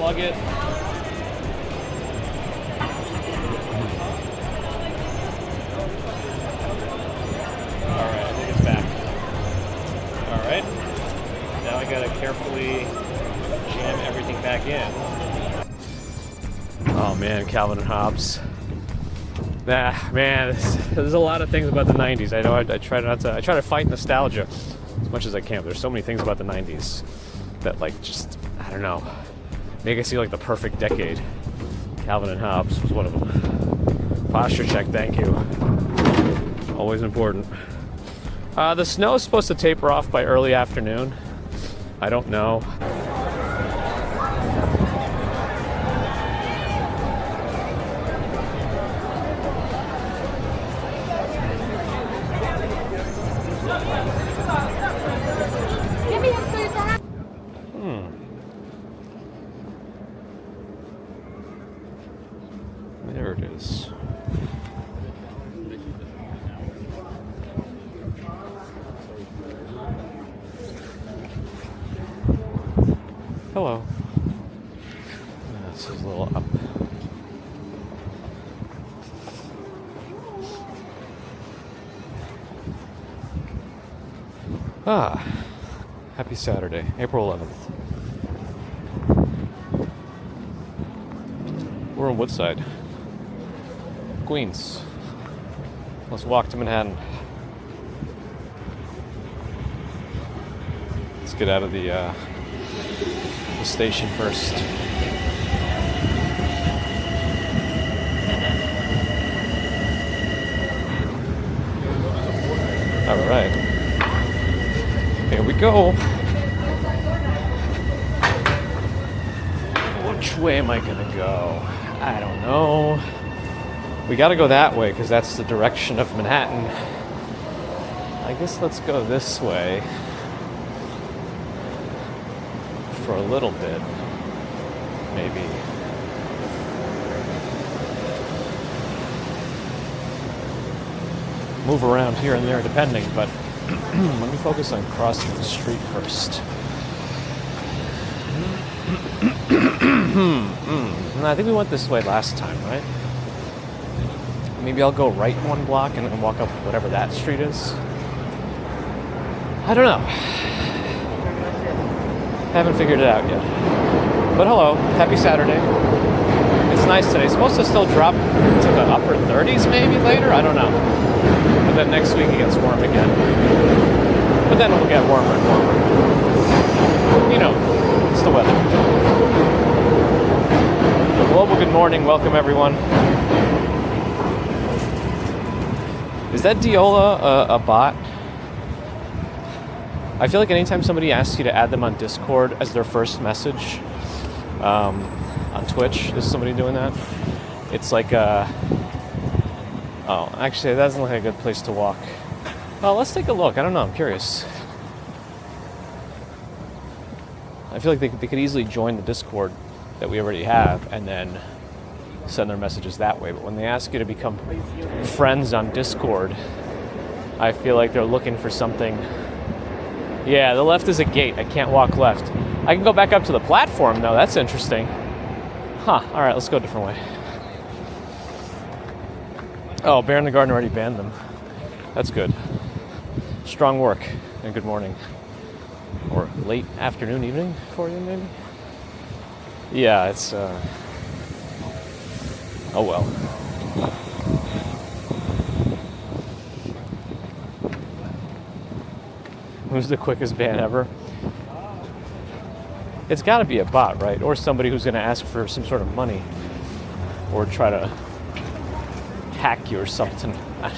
unplug it. Alright, I think it's back. Alright. Now I gotta carefully jam everything back in. Oh man, Calvin and Hobbes. Man, there's a lot of things about the 90s. I know I try to fight nostalgia as much as I can, but there's so many things about the 90s that, like, just, I don't know, make it seem like the perfect decade. Calvin and Hobbes was one of them. Posture check, thank you. Always important. The snow is supposed to taper off by early afternoon. I don't know. There it is. Hello. This is a little up. Happy Saturday, April 11th. We're in Woodside, Queens. Let's walk to Manhattan. Let's get out of the station first. All right, here we go. Which way am I gonna go? I don't know. We gotta go that way because that's the direction of Manhattan. I guess let's go this way for a little bit, maybe. Move around here and there depending, but let me focus on crossing the street first. I think we went this way last time, right? Maybe I'll go right one block and then walk up whatever that street is. I don't know. Haven't figured it out yet. But hello, happy Saturday. It's nice today. It's supposed to still drop to the upper 30s maybe later, I don't know. But then next week it gets warm again. But then it will get warmer and warmer. You know, it's the weather. Global good morning, welcome everyone. Is that Diola a bot? I feel like anytime somebody asks you to add them on Discord as their first message on Twitch, is somebody doing that? It's like oh, actually that doesn't look like a good place to walk. Well, let's take a look. I don't know, I'm curious. I feel like they could easily join the Discord that we already have and then send their messages that way. But when they ask you to become friends on Discord, I feel like they're looking for something. Yeah, the left is a gate. I can't walk left. I can go back up to the platform, though. That's interesting. Huh. All right, let's go a different way. Oh, Bear in the Garden already banned them. That's good. Strong work and good morning. Or late afternoon, evening for you, maybe? Yeah, it's, oh well. Who's the quickest ban ever? It's got to be a bot, right? Or somebody who's going to ask for some sort of money. Or try to hack you or something. I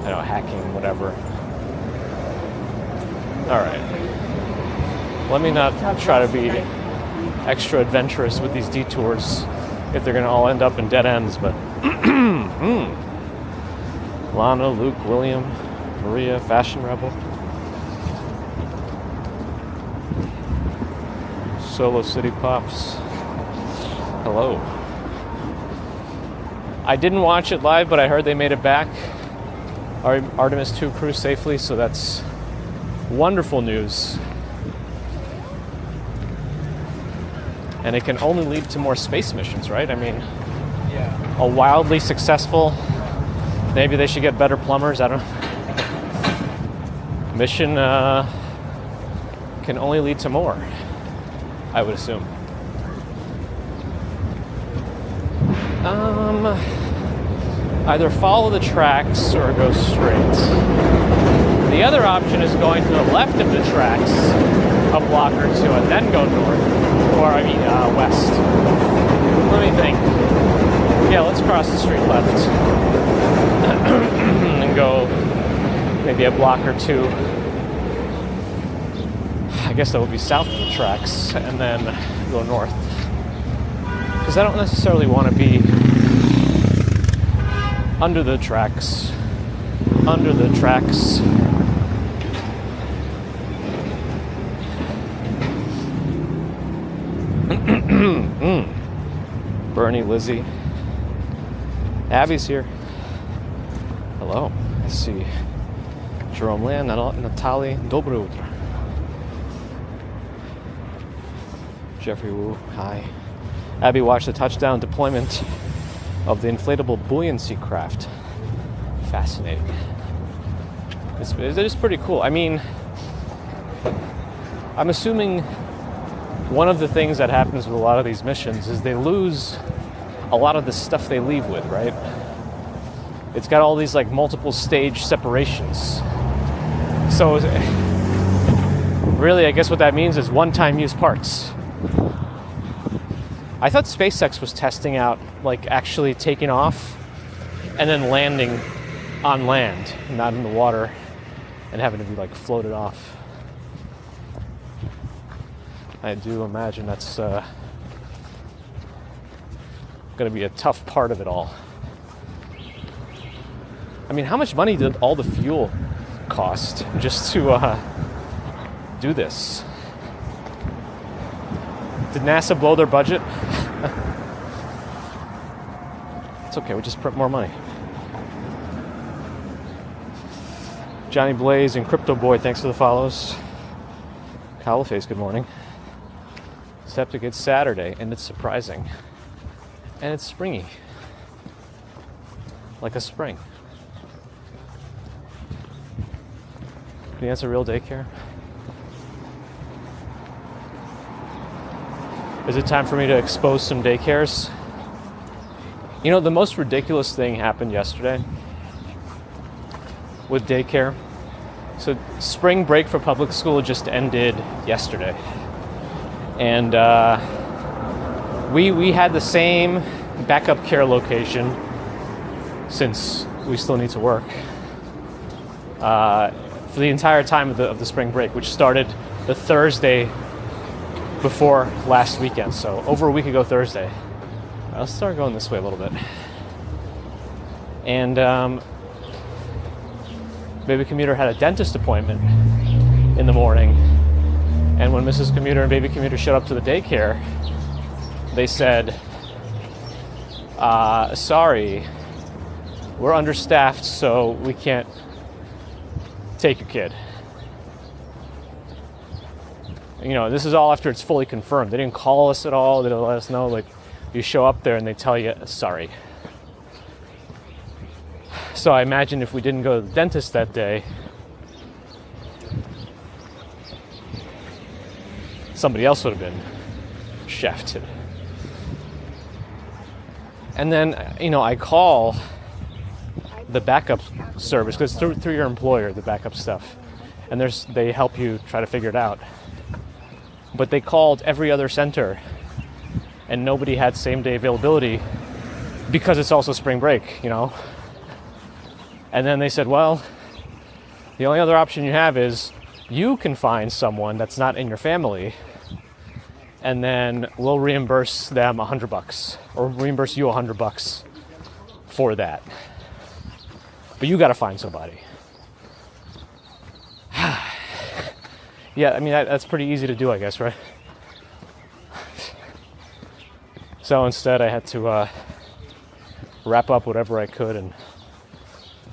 know, hacking, whatever. Alright. Let me not try to be extra adventurous with these detours if they're going to all end up in dead ends, but... Lana, Luke, William, Maria, Fashion Rebel. Solo City Pops. Hello. I didn't watch it live, but I heard they made it back. Artemis 2 crew safely, so that's wonderful news. And it can only lead to more space missions, right? I mean, Yeah. a wildly successful, maybe they should get better plumbers, I don't know. Mission can only lead to more, I would assume. Either follow the tracks or go straight. The other option is going to the left of the tracks a block or two and then go north, or west. Let me think. Yeah, let's cross the street left and go maybe a block or two. I guess that would be south of the tracks and then go north. Because I don't necessarily want to be under the tracks. Under the tracks. Bernie, Lizzie. Abby's here. Hello. Let's see. Jerome Land, Natalie, Доброе утро. Jeffrey Wu, hi. Abby watched the touchdown deployment of the inflatable buoyancy craft. Fascinating. It's just pretty cool. I mean, I'm assuming one of the things that happens with a lot of these missions is they lose a lot of the stuff they leave with, right? It's got all these like multiple stage separations. So really, I guess what that means is one-time use parts. I thought SpaceX was testing out like actually taking off and then landing on land, not in the water, and having to be like floated off. I do imagine that's going to be a tough part of it all. I mean, how much money did all the fuel cost just to do this? Did NASA blow their budget? It's okay, we just print more money. Johnny Blaze and Crypto Boy, thanks for the follows. Cowleface, good morning. Septic, it's Saturday, and it's surprising. And it's springy. Like a spring. Can you answer real daycare? Is it time for me to expose some daycares? You know, the most ridiculous thing happened yesterday with daycare. So spring break for public school just ended yesterday. And we had the same backup care location since we still need to work for the entire time of the spring break, which started the Thursday before last weekend, so over a week ago Thursday. Let's start going this way a little bit. And Baby Commuter had a dentist appointment in the morning, and when Mrs. Commuter and Baby Commuter showed up to the daycare, they said, sorry, we're understaffed, so we can't take your kid. You know, this is all after it's fully confirmed. They didn't call us at all. They didn't let us know. Like, you show up there and they tell you, sorry. So I imagine if we didn't go to the dentist that day, somebody else would have been shafted. And then, you know, I call the backup service, because it's through your employer, the backup stuff. And they help you try to figure it out. But they called every other center and nobody had same day availability because it's also spring break, you know. And then they said, well, the only other option you have is you can find someone that's not in your family, and then we'll reimburse them $100 or reimburse you $100 for that. But you got to find somebody. Yeah, I mean, that's pretty easy to do, I guess, right? So instead, I had to wrap up whatever I could and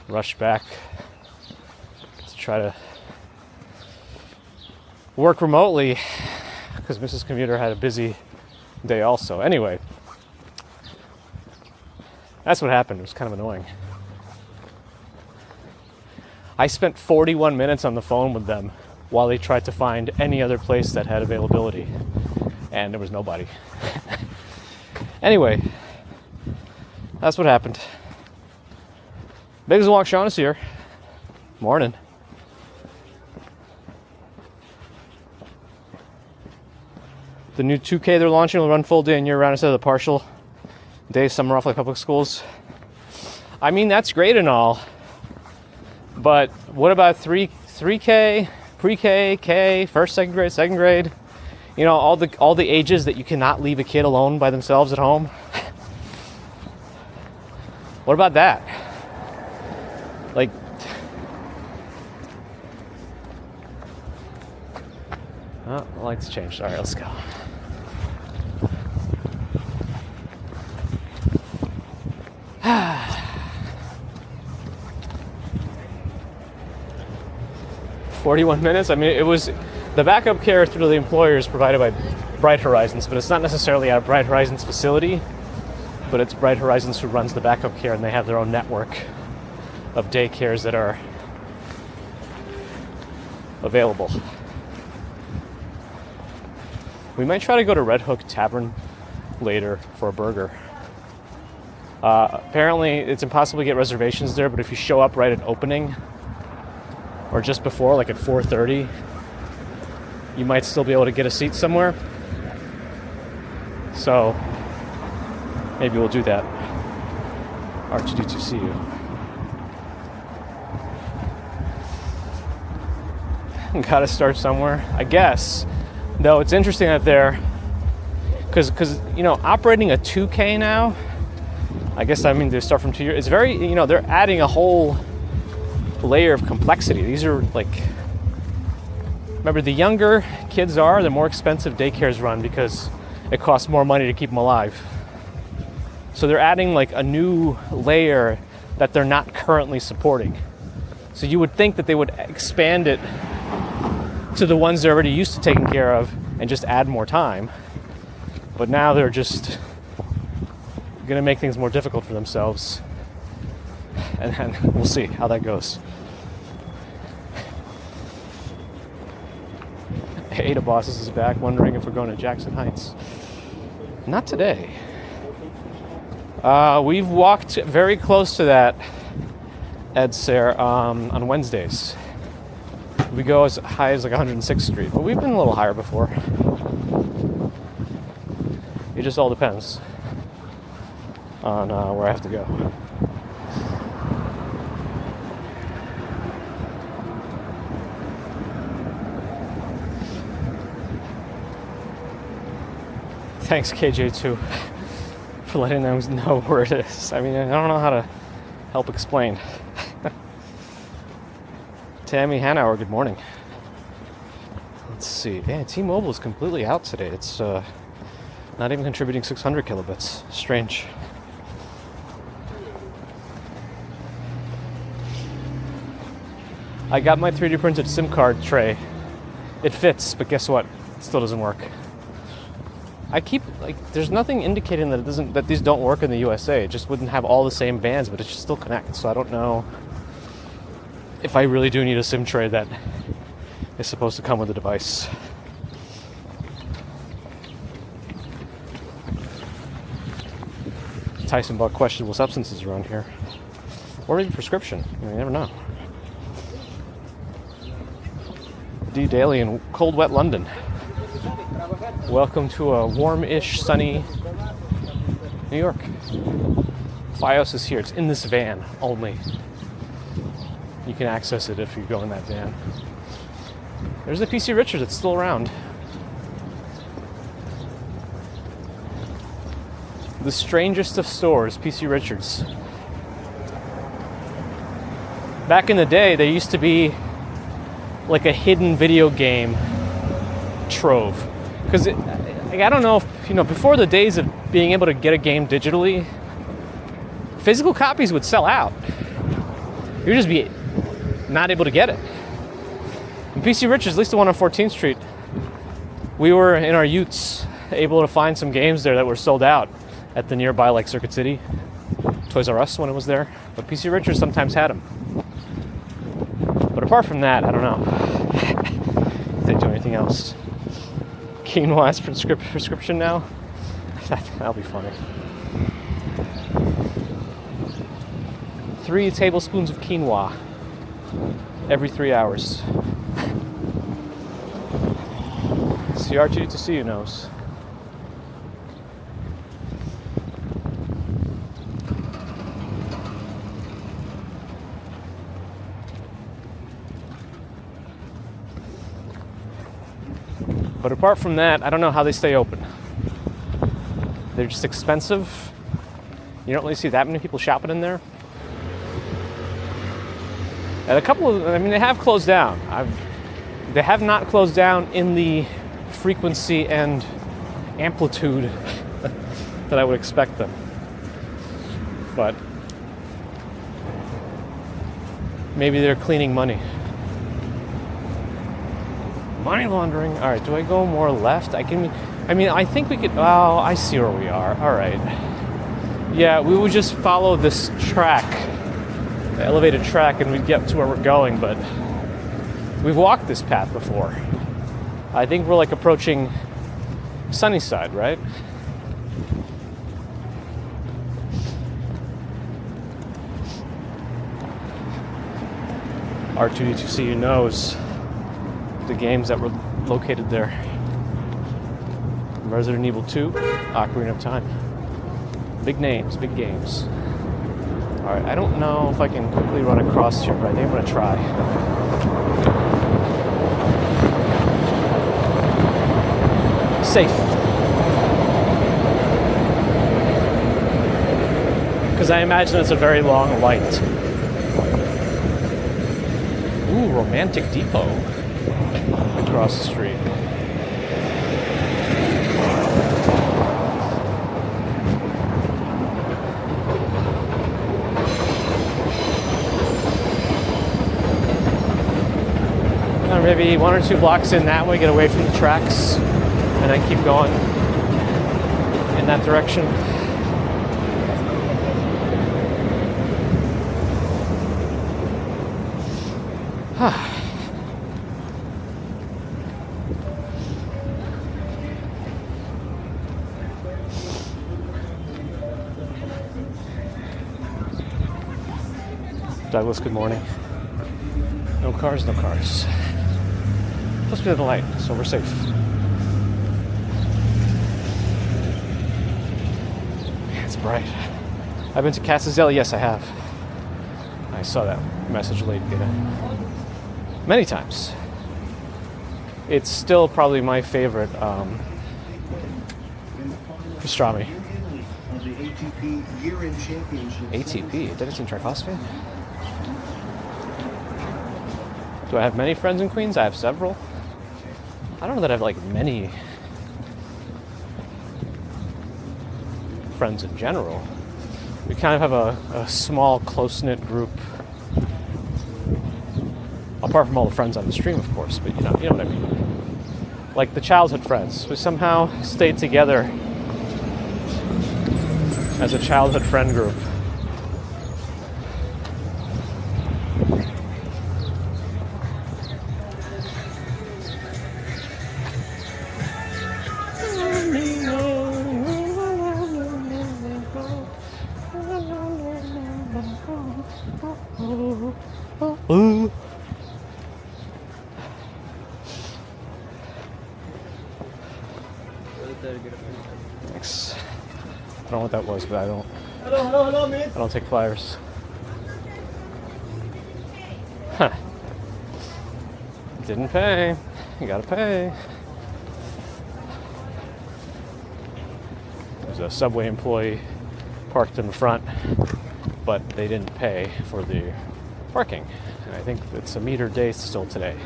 rush back to try to work remotely, because Mrs. Commuter had a busy day also. Anyway, that's what happened. It was kind of annoying. I spent 41 minutes on the phone with them while they tried to find any other place that had availability, and there was nobody. Anyway, that's what happened. Biggs and Walk Sean is here. Morning. The new 2K they're launching will run full day and year round instead of the partial day summer off like public schools. I mean, that's great and all, but what about 3K, pre-K, K, first, second grade? You know, all the ages that you cannot leave a kid alone by themselves at home. What about that? Like, oh, the lights changed. All right, let's go. "41 minutes. I mean, it was the backup care through the employer is provided by Bright Horizons, but it's not necessarily at a Bright Horizons facility, but it's Bright Horizons who runs the backup care, and they have their own network of daycares that are available. We might try to go to Red Hook Tavern later for a burger. Apparently, it's impossible to get reservations there, but if you show up right at opening, or just before, like at 4:30, you might still be able to get a seat somewhere. So maybe we'll do that. R2D2, see you. Gotta start somewhere, I guess. Though it's interesting that they're, because you know, operating a 2K now, I guess, I mean, they start from 2 years. It's very, you know, they're adding a whole layer of complexity. These are like, remember, the younger kids are, the more expensive daycares run because it costs more money to keep them alive. So they're adding like a new layer that they're not currently supporting. So you would think that they would expand it to the ones they're already used to taking care of and just add more time. But now they're just going to make things more difficult for themselves. And then we'll see how that goes. Ada Bosses is back, wondering if we're going to Jackson Heights. Not today. We've walked very close to that, Ed Sayre, on Wednesdays. We go as high as like 106th Street, but we've been a little higher before. It just all depends on where I have to go. Thanks, KJ2, for letting them know where it is. I mean, I don't know how to help explain. Tammy Hanauer, good morning. Let's see. Yeah, T-Mobile is completely out today. It's not even contributing 600 kilobits. Strange. I got my 3D printed SIM card tray. It fits, but guess what? It still doesn't work. I keep, like, there's nothing indicating that it doesn't, that these don't work in the USA. It just wouldn't have all the same bands, but it should still connect. So I don't know if I really do need a SIM tray that is supposed to come with the device. Tyson bought questionable substances around here. Or maybe prescription. You never know. D. Daly in cold, wet London. Welcome to a warm-ish, sunny New York. Fios is here. It's in this van only. You can access it if you go in that van. There's the PC Richards. It's still around. The strangest of stores, PC Richards. Back in the day, there used to be like a hidden video game trove. Because I don't know if, you know, before the days of being able to get a game digitally, physical copies would sell out. You'd just be not able to get it. And PC Richards, at least the one on 14th Street, we were in our utes able to find some games there that were sold out at the nearby, like Circuit City, Toys R Us when it was there. But PC Richards sometimes had them. But apart from that, I don't know if they do anything else. Quinoa's prescription now? That'll be funny. 3 tablespoons of quinoa every 3 hours. CR2 knows. But apart from that, I don't know how they stay open. They're just expensive. You don't really see that many people shopping in there. And a couple of, I mean, they have closed down. They have not closed down in the frequency and amplitude that I would expect them. But maybe they're cleaning money. Money laundering. All right, do I go more left? I think we could, oh, I see where we are. All right. Yeah, we would just follow this track, the elevated track, and we'd get to where we're going, but we've walked this path before. I think we're like approaching Sunnyside, right? R2D2C knows the games that were located there. Resident Evil 2, Ocarina of Time. Big names, big games. Alright, I don't know if I can quickly run across here, but I think I'm gonna try. Safe. Because I imagine it's a very long light. Ooh, Romantic Depot. Across the street. Maybe 1 or 2 blocks in that way, get away from the tracks, and then keep going in that direction. Douglas, good morning. No cars, no cars. Plus we have the light, so we're safe. It's bright. I've been to Cassazella, yes I have. I saw that message late many times. It's still probably my favorite pastrami. ATP, adenosine triphosphate? Do I have many friends in Queens? I have several. I don't know that I have like many friends in general. We kind of have a small, close-knit group. Apart from all the friends on the stream, of course, but you know what I mean. Like the childhood friends. We somehow stayed together as a childhood friend group. Thanks. I don't know what that was, but I don't. Hello, man. I don't take flyers. Huh. Didn't pay. You gotta pay. There's a subway employee parked in the front, but they didn't pay for the parking. And I think it's a meter day still today.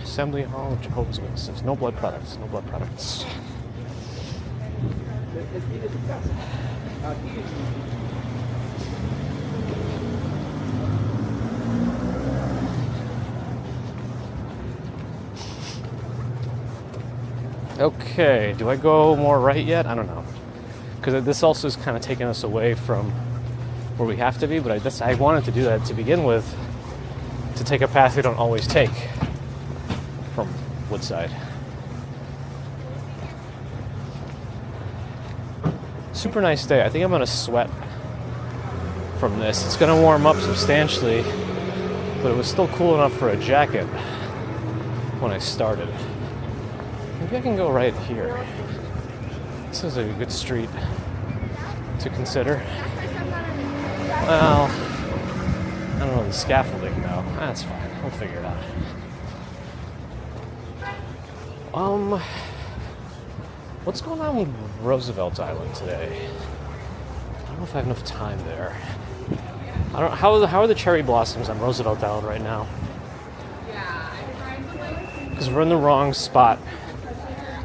Assembly Hall of Jehovah's Witnesses. No blood products. No blood products. Okay, do I go more right yet? I don't know. Because this also is kind of taking us away from where we have to be, but I wanted to do that to begin with, to take a path we don't always take from Woodside. Super nice day. I think I'm going to sweat from this. It's going to warm up substantially, but it was still cool enough for a jacket when I started. Maybe I can go right here. This is a good street to consider. Well, I don't know the scaffolding though. That's fine. We'll figure it out. What's going on with Roosevelt Island today? I don't know if I have enough time there. I don't. How are the cherry blossoms on Roosevelt Island right now? Yeah, I tried to like. Because we're in the wrong spot.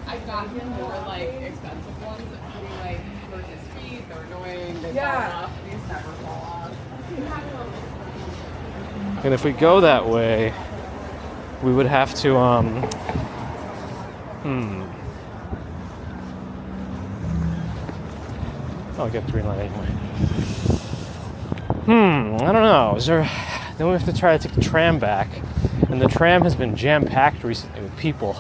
I got him more like expensive ones that pretty like hurt his feet. They're annoying. They fall off. These never fall off. And if we go that way, we would have to I'll get the green light anyway. I don't know. Then we have to try to take the tram back. And the tram has been jam-packed recently with people.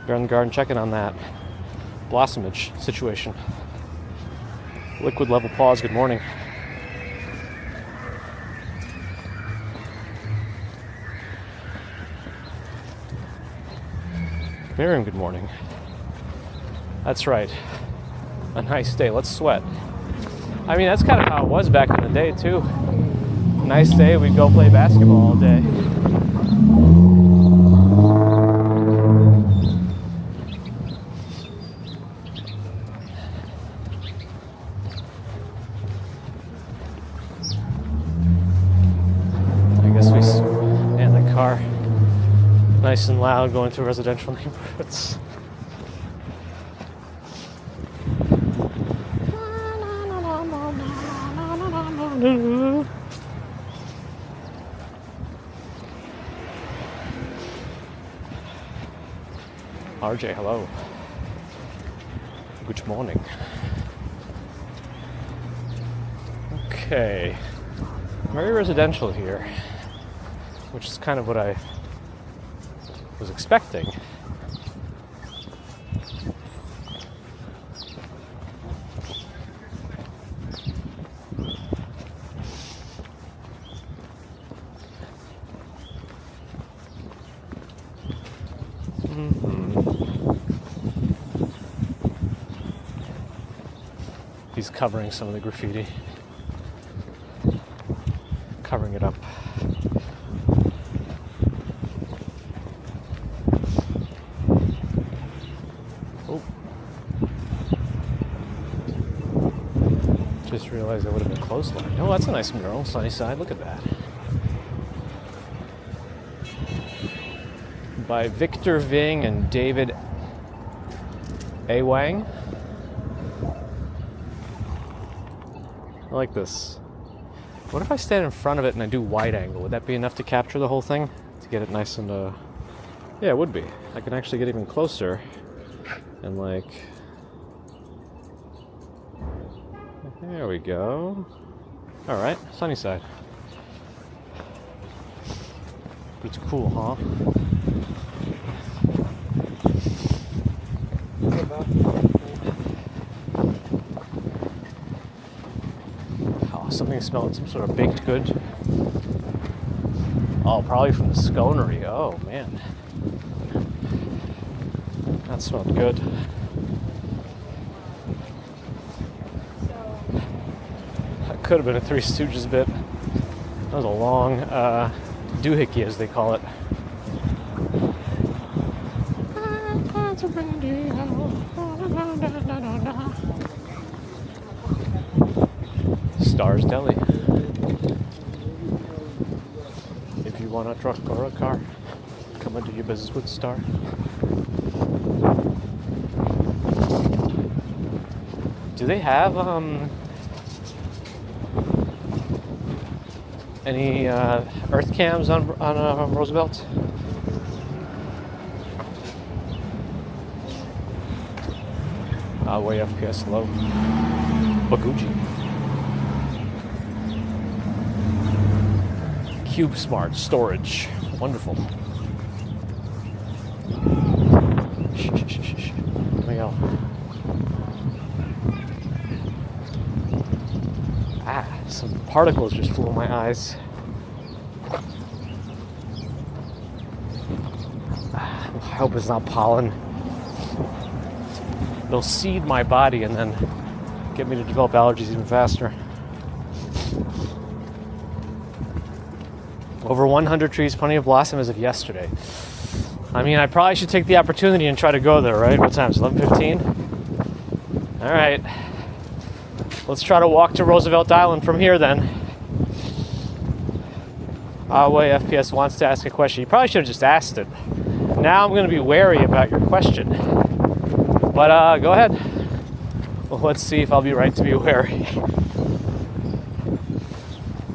Garden Garden checking on that blossomage situation. Liquid level pause, good morning. Miriam, good morning. That's right. A nice day. Let's sweat. I mean, that's kind of how it was back in the day, too. Nice day, we'd go play basketball all day. Car nice and loud going through residential neighborhoods. RJ, hello. Good morning. Okay. Very residential here, which is kind of what I was expecting. He's covering some of the graffiti. Covering it up. Just realized that would have been clothesline. Oh, that's a nice mural. Sunnyside. Look at that. By Victor Ving and David A. Wang. I like this. What if I stand in front of it and I do wide angle? Would that be enough to capture the whole thing? To get it nice and, yeah, it would be. I can actually get even closer and, like... There we go. Alright, Sunnyside. It's cool, huh? Oh, something smelling, some sort of baked good. Oh, probably from the sconery. Oh, man. That smelled good. Could have been a Three Stooges bit. That was a long doohickey, as they call it. Stars Deli. If you want a truck or a car, come and do your business with Star. Do they have Any earth cams on Roosevelt? Way FPS low. Baguji. Cube Smart storage. Wonderful. Shh. Let me go. Some particles just flew in my eyes. I hope it's not pollen. It'll seed my body and then get me to develop allergies even faster. Over 100 trees, plenty of blossom as of yesterday. I mean, I probably should take the opportunity and try to go there, right? What time is it? 11:15? All right. Let's try to walk to Roosevelt Island from here then. Way FPS wants to ask a question. You probably should have just asked it. Now I'm going to be wary about your question. But go ahead. Well, let's see if I'll be right to be wary.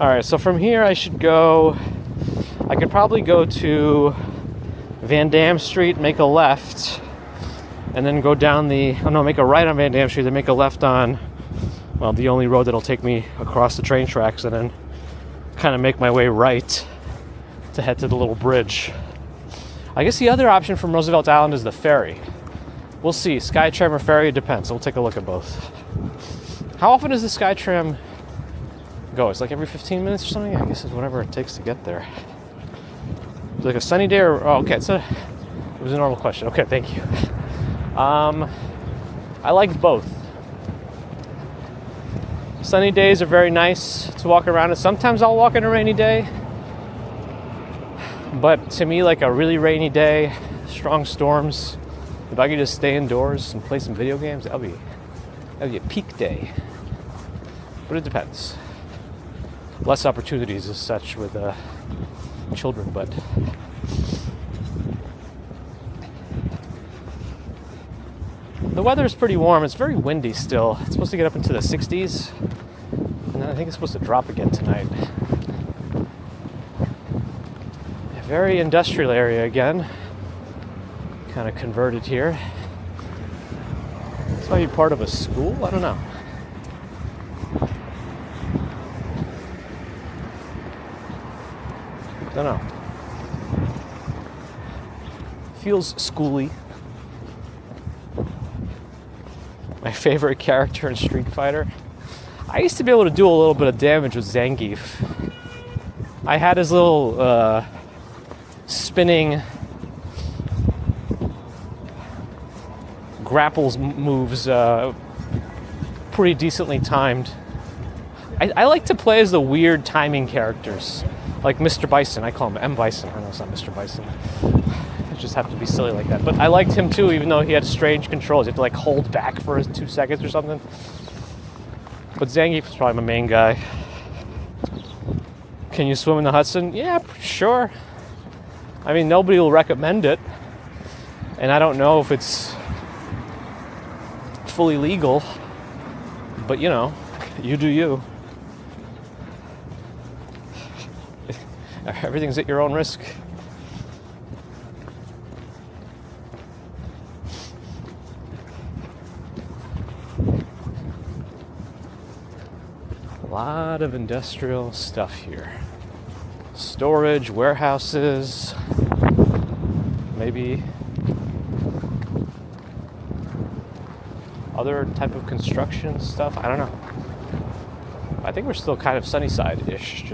All right, so from here I should go. I could probably go to Van Dam Street, make a left, and then go down make a right on Van Dam Street, then make a left on, well, the only road that'll take me across the train tracks, and then kind of make my way right to head to the little bridge. I guess the other option from Roosevelt Island is the ferry. We'll see. Skytram or ferry, it depends. We'll take a look at both. How often does the Skytram go? It's like every 15 minutes or something? I guess it's whatever it takes to get there. Is it like a sunny day or... Oh, okay. It was a normal question. Okay, thank you. I like both. Sunny days are very nice to walk around, and sometimes I'll walk on a rainy day. But to me, like a really rainy day, strong storms, if I could just stay indoors and play some video games, that'd be a peak day. But it depends. Less opportunities as such with children, but the weather is pretty warm. It's very windy still. It's supposed to get up into the 60s, and then I think it's supposed to drop again tonight. A very industrial area again. Kind of converted here. This might be part of a school? I don't know. Don't know. Feels schooly. My favorite character in Street Fighter. I used to be able to do a little bit of damage with Zangief. I had his little spinning grapples moves pretty decently timed. I like to play as the weird timing characters. Like Mr. Bison, I call him M. Bison. I know it's not Mr. Bison. I just have to be silly like that. But I liked him too, even though he had strange controls. You have to like hold back for 2 seconds or something. But Zangief is probably my main guy. Can you swim in the Hudson? Yeah, sure. I mean, nobody will recommend it. And I don't know if it's fully legal. But you know, you do you. Everything's at your own risk. A lot of industrial stuff here. Storage, warehouses, maybe other type of construction stuff. I don't know. I think we're still kind of Sunnyside-ish.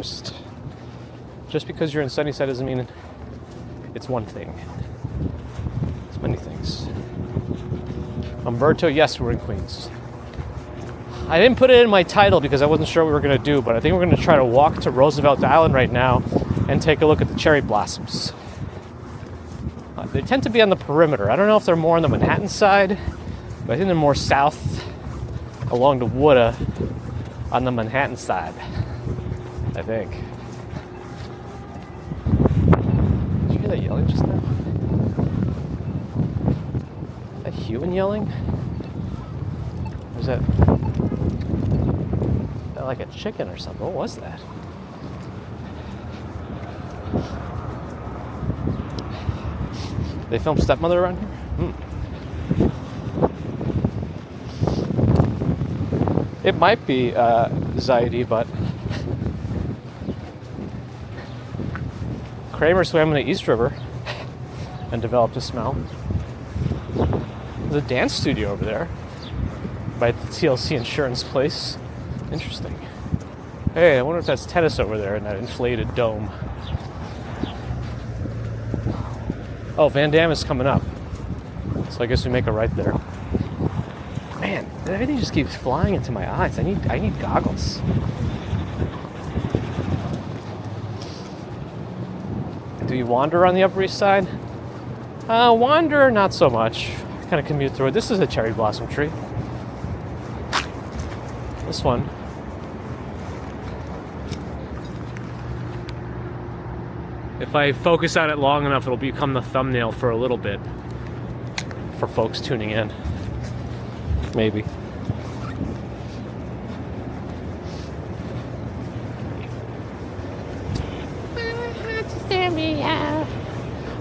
Just because you're in Sunnyside doesn't mean it's one thing. It's many things. Umberto, yes, we're in Queens. I didn't put it in my title because I wasn't sure what we were going to do, but I think we're going to try to walk to Roosevelt Island right now and take a look at the cherry blossoms. They tend to be on the perimeter. I don't know if they're more on the Manhattan side, but I think they're more south along the water on the Manhattan side, I think. Did you hear that yelling just now? Is that human yelling? Or is that like a chicken or something? What was that? They film Stepmother around here? It might be Zaidi, but Kramer swam in the East River and developed a smell. There's a dance studio over there by the TLC insurance place. Interesting. Hey, I wonder if that's tennis over there in that inflated dome. Oh, Van Damme is coming up. So I guess we make a right there. Man, everything just keeps flying into my eyes. I need goggles. Do you wander on the Upper East Side? Wander, not so much. Kind of commute through it. This is a cherry blossom tree. This one. If I focus on it long enough, it'll become the thumbnail for a little bit. For folks tuning in. Maybe.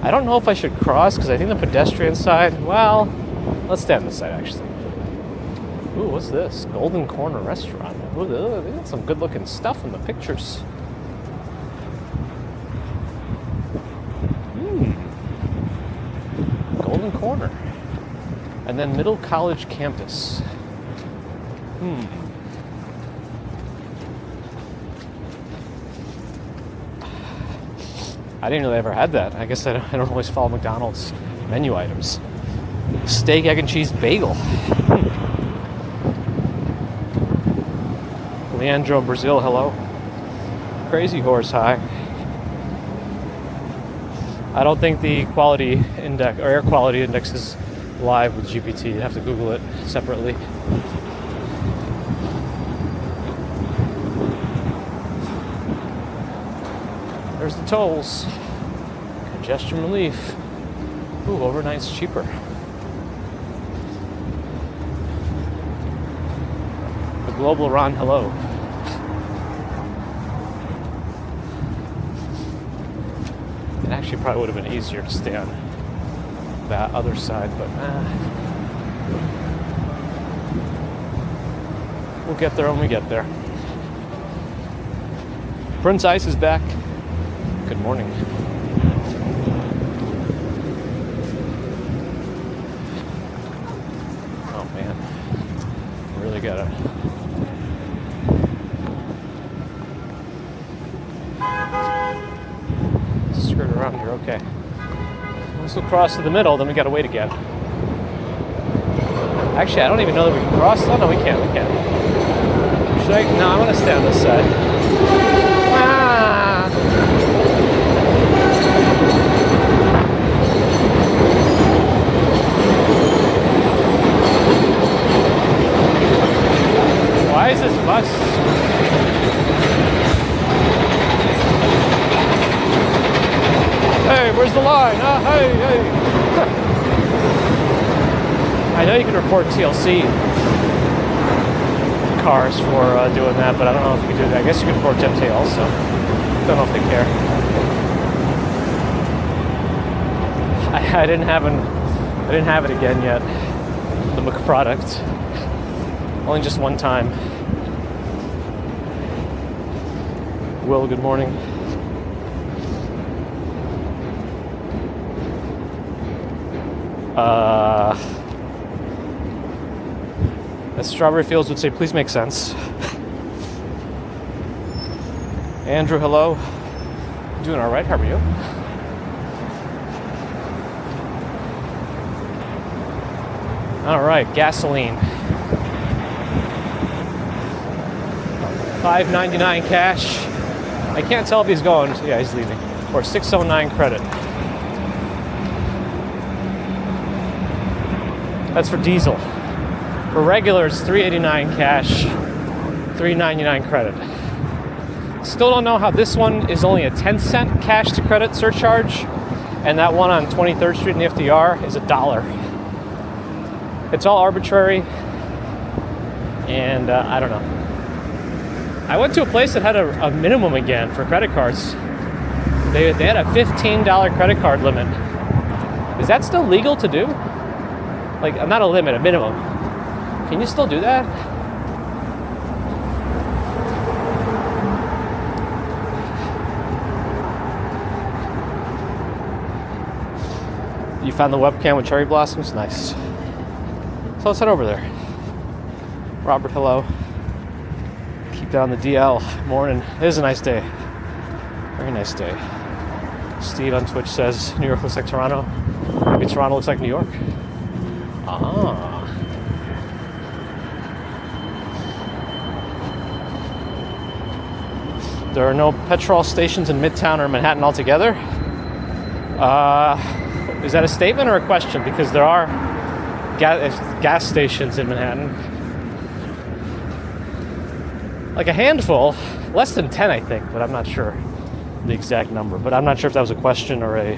I don't know if I should cross because I think the pedestrian side, well, let's stay on this side actually. Ooh, what's this? Golden Corner Restaurant. Ooh, they got some good looking stuff in the pictures. Golden Corner. And then Middle College Campus. I didn't know they ever had that. I guess I don't always follow McDonald's menu items. Steak, egg, and cheese bagel. Leandro Brazil, hello. Crazy Horse, hi. I don't think the quality index or air quality index is live with GPT. You have to Google it separately. There's the tolls. Congestion relief. Ooh, overnight's cheaper. The Global Ron, hello. It actually probably would have been easier to stay on that other side, but we'll get there when we get there. Prince Ice is back. Good morning. Oh man, really gotta skirt around here. Okay, once we'll cross to the middle, then we gotta wait again. Actually, I don't even know that we can cross. Oh no, we can't. We can't. Should I? No, I'm gonna stay on this side. Why is this bus? Hey, where's the line? Hey. I know you can report TLC cars for doing that, but I don't know if you can do that. I guess you can report MTA also. Don't know if they care. I didn't have it again yet. The Mc product. Only just one time. Will, good morning. As Strawberry Fields would say, please make sense. Andrew, hello. Doing all right, how are you? All right, gasoline. $5.99 cash. I can't tell if he's going. Yeah, he's leaving. Or $6.09 credit. That's for diesel. For regular, it's $3.89 cash, $3.99 credit. Still don't know how this one is only a 10-cent cash to credit surcharge, and that one on 23rd Street in the FDR is $1. It's all arbitrary, and I don't know. I went to a place that had a minimum again for credit cards. They had a $15 credit card limit. Is that still legal to do? Like, not a limit, a minimum. Can you still do that? You found the webcam with cherry blossoms? Nice. So let's head over there. Robert, hello. Keep down the DL. Morning. It is a nice day. Very nice day. Steve on Twitch says New York looks like Toronto. Maybe Toronto looks like New York. Ah. There are no petrol stations in Midtown or Manhattan altogether. Is that a statement or a question? Because there are gas stations in Manhattan. Like a handful, less than 10 I think, but I'm not sure the exact number. But I'm not sure if that was a question or a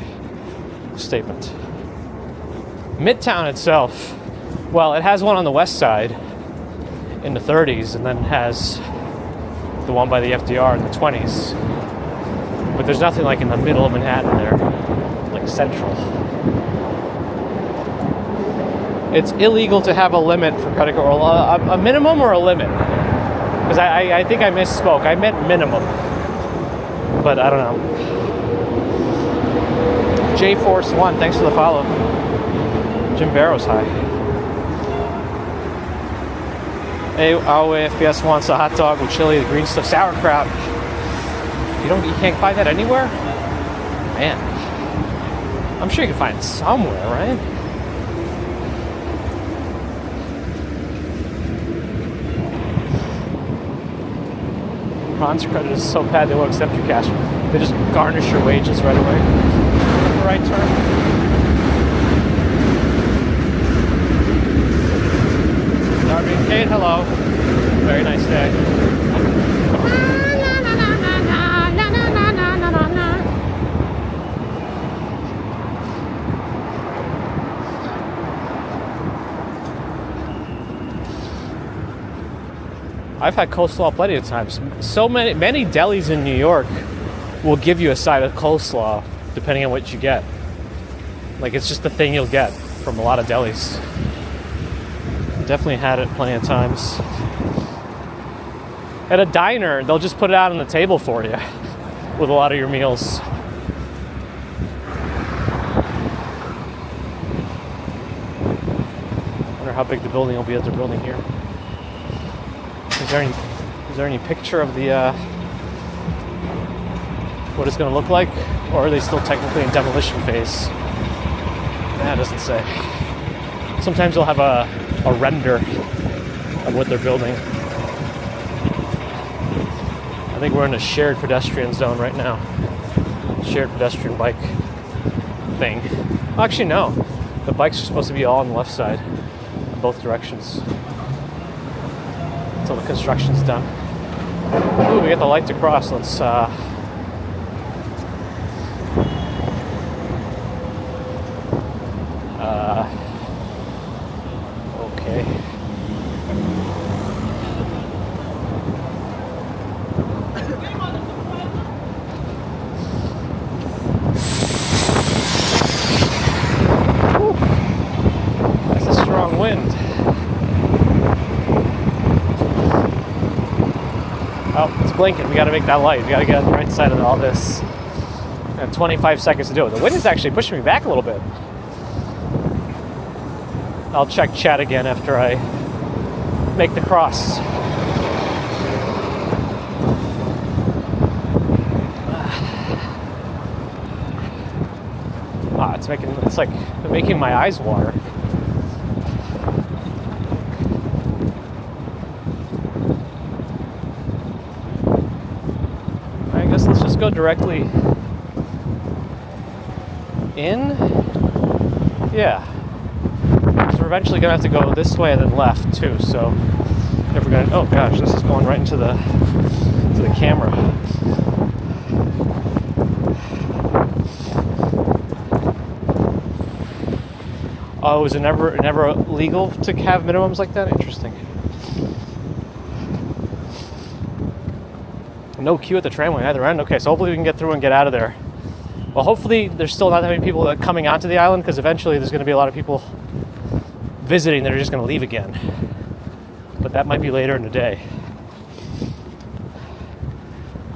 statement. Midtown itself, well, it has one on the west side in the 30s, and then it has the one by the FDR in the 20s. But there's nothing like in the middle of Manhattan there, like central. It's illegal to have a limit for credit card, a minimum or a limit. Because I think I misspoke. I meant minimum. But I don't know. JForce1, thanks for the follow. Jim Barrows, hi. FPS wants a hot dog with chili, the green stuff, sauerkraut. You can't find that anywhere? Man. I'm sure you can find it somewhere, right? Ron's credit is so bad they won't accept your cash. They just garnish your wages right away. The right term. Darby and Kate, hello. Very nice day. I've had coleslaw plenty of times. So many delis in New York will give you a side of coleslaw depending on what you get. Like, it's just the thing you'll get from a lot of delis. Definitely had it plenty of times. At a diner, they'll just put it out on the table for you with a lot of your meals. Wonder how big the building will be as they're building here. Is there any picture of the what it's going to look like, or are they still technically in demolition phase? Nah, it doesn't say. Sometimes they'll have a render of what they're building. I think we're in a shared pedestrian zone right now. Shared pedestrian bike thing. Actually, no. The bikes are supposed to be all on the left side, in both directions. Until the construction's done. Ooh, we got the light to cross. Let's okay. Whew. That's a strong wind. Oh, it's blinking. We got to make that light. We got to get on the right side of all this. I have 25 seconds to do it. The wind is actually pushing me back a little bit. I'll check chat again after I make the cross. Ah, it's like making my eyes water. Let's just go directly in. Yeah. So we're eventually gonna have to go this way and then left too. So if we're gonna, oh gosh, this is going right into the camera. Oh, is it never legal to have minimums like that? Interesting. No queue at the tramway either end. Okay, so hopefully we can get through and get out of there Well, hopefully there's still not that many people coming onto the island, because eventually there's going to be a lot of people visiting that are just going to leave again. But that might be later in the day.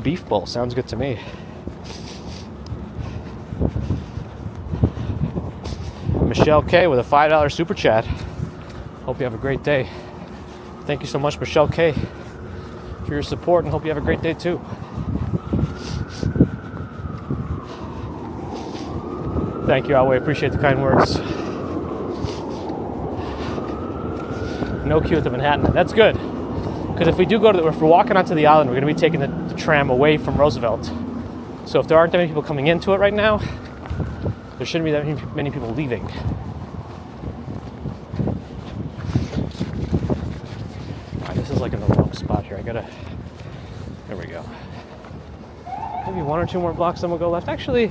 Beef bowl sounds good to me. Michelle K with a $5 super chat. Hope you have a great day. Thank you so much, Michelle K, for your support, and hope you have a great day too. Thank you, Alway. Appreciate the kind words. No queue at the Manhattan. That's good. Because if we do go to if we're walking onto the island, we're going to be taking the tram away from Roosevelt. So if there aren't that many people coming into it right now, there shouldn't be that many people leaving. Alright, this is like in the wrong spot here. There we go. Maybe 1 or 2 more blocks, then we'll go left. Actually,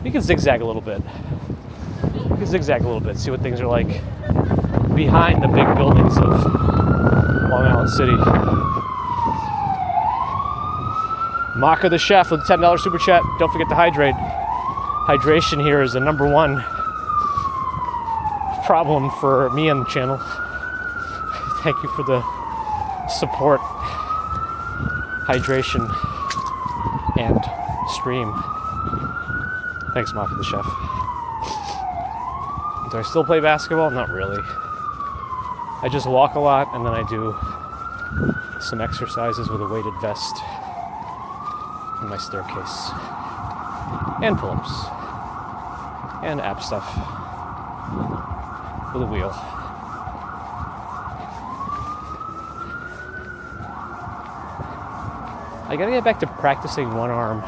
we can zigzag a little bit. See what things are like behind the big buildings of Long Island City. Maka the Chef with a $10 super chat. Don't forget to hydrate. Hydration here is the number one problem for me on the channel. Thank you for the support, hydration, and stream. Thanks, Maka the Chef. Do I still play basketball? Not really. I just walk a lot, and then I do some exercises with a weighted vest in my staircase. And pull-ups. And ab stuff. With a wheel. I gotta get back to practicing one arm.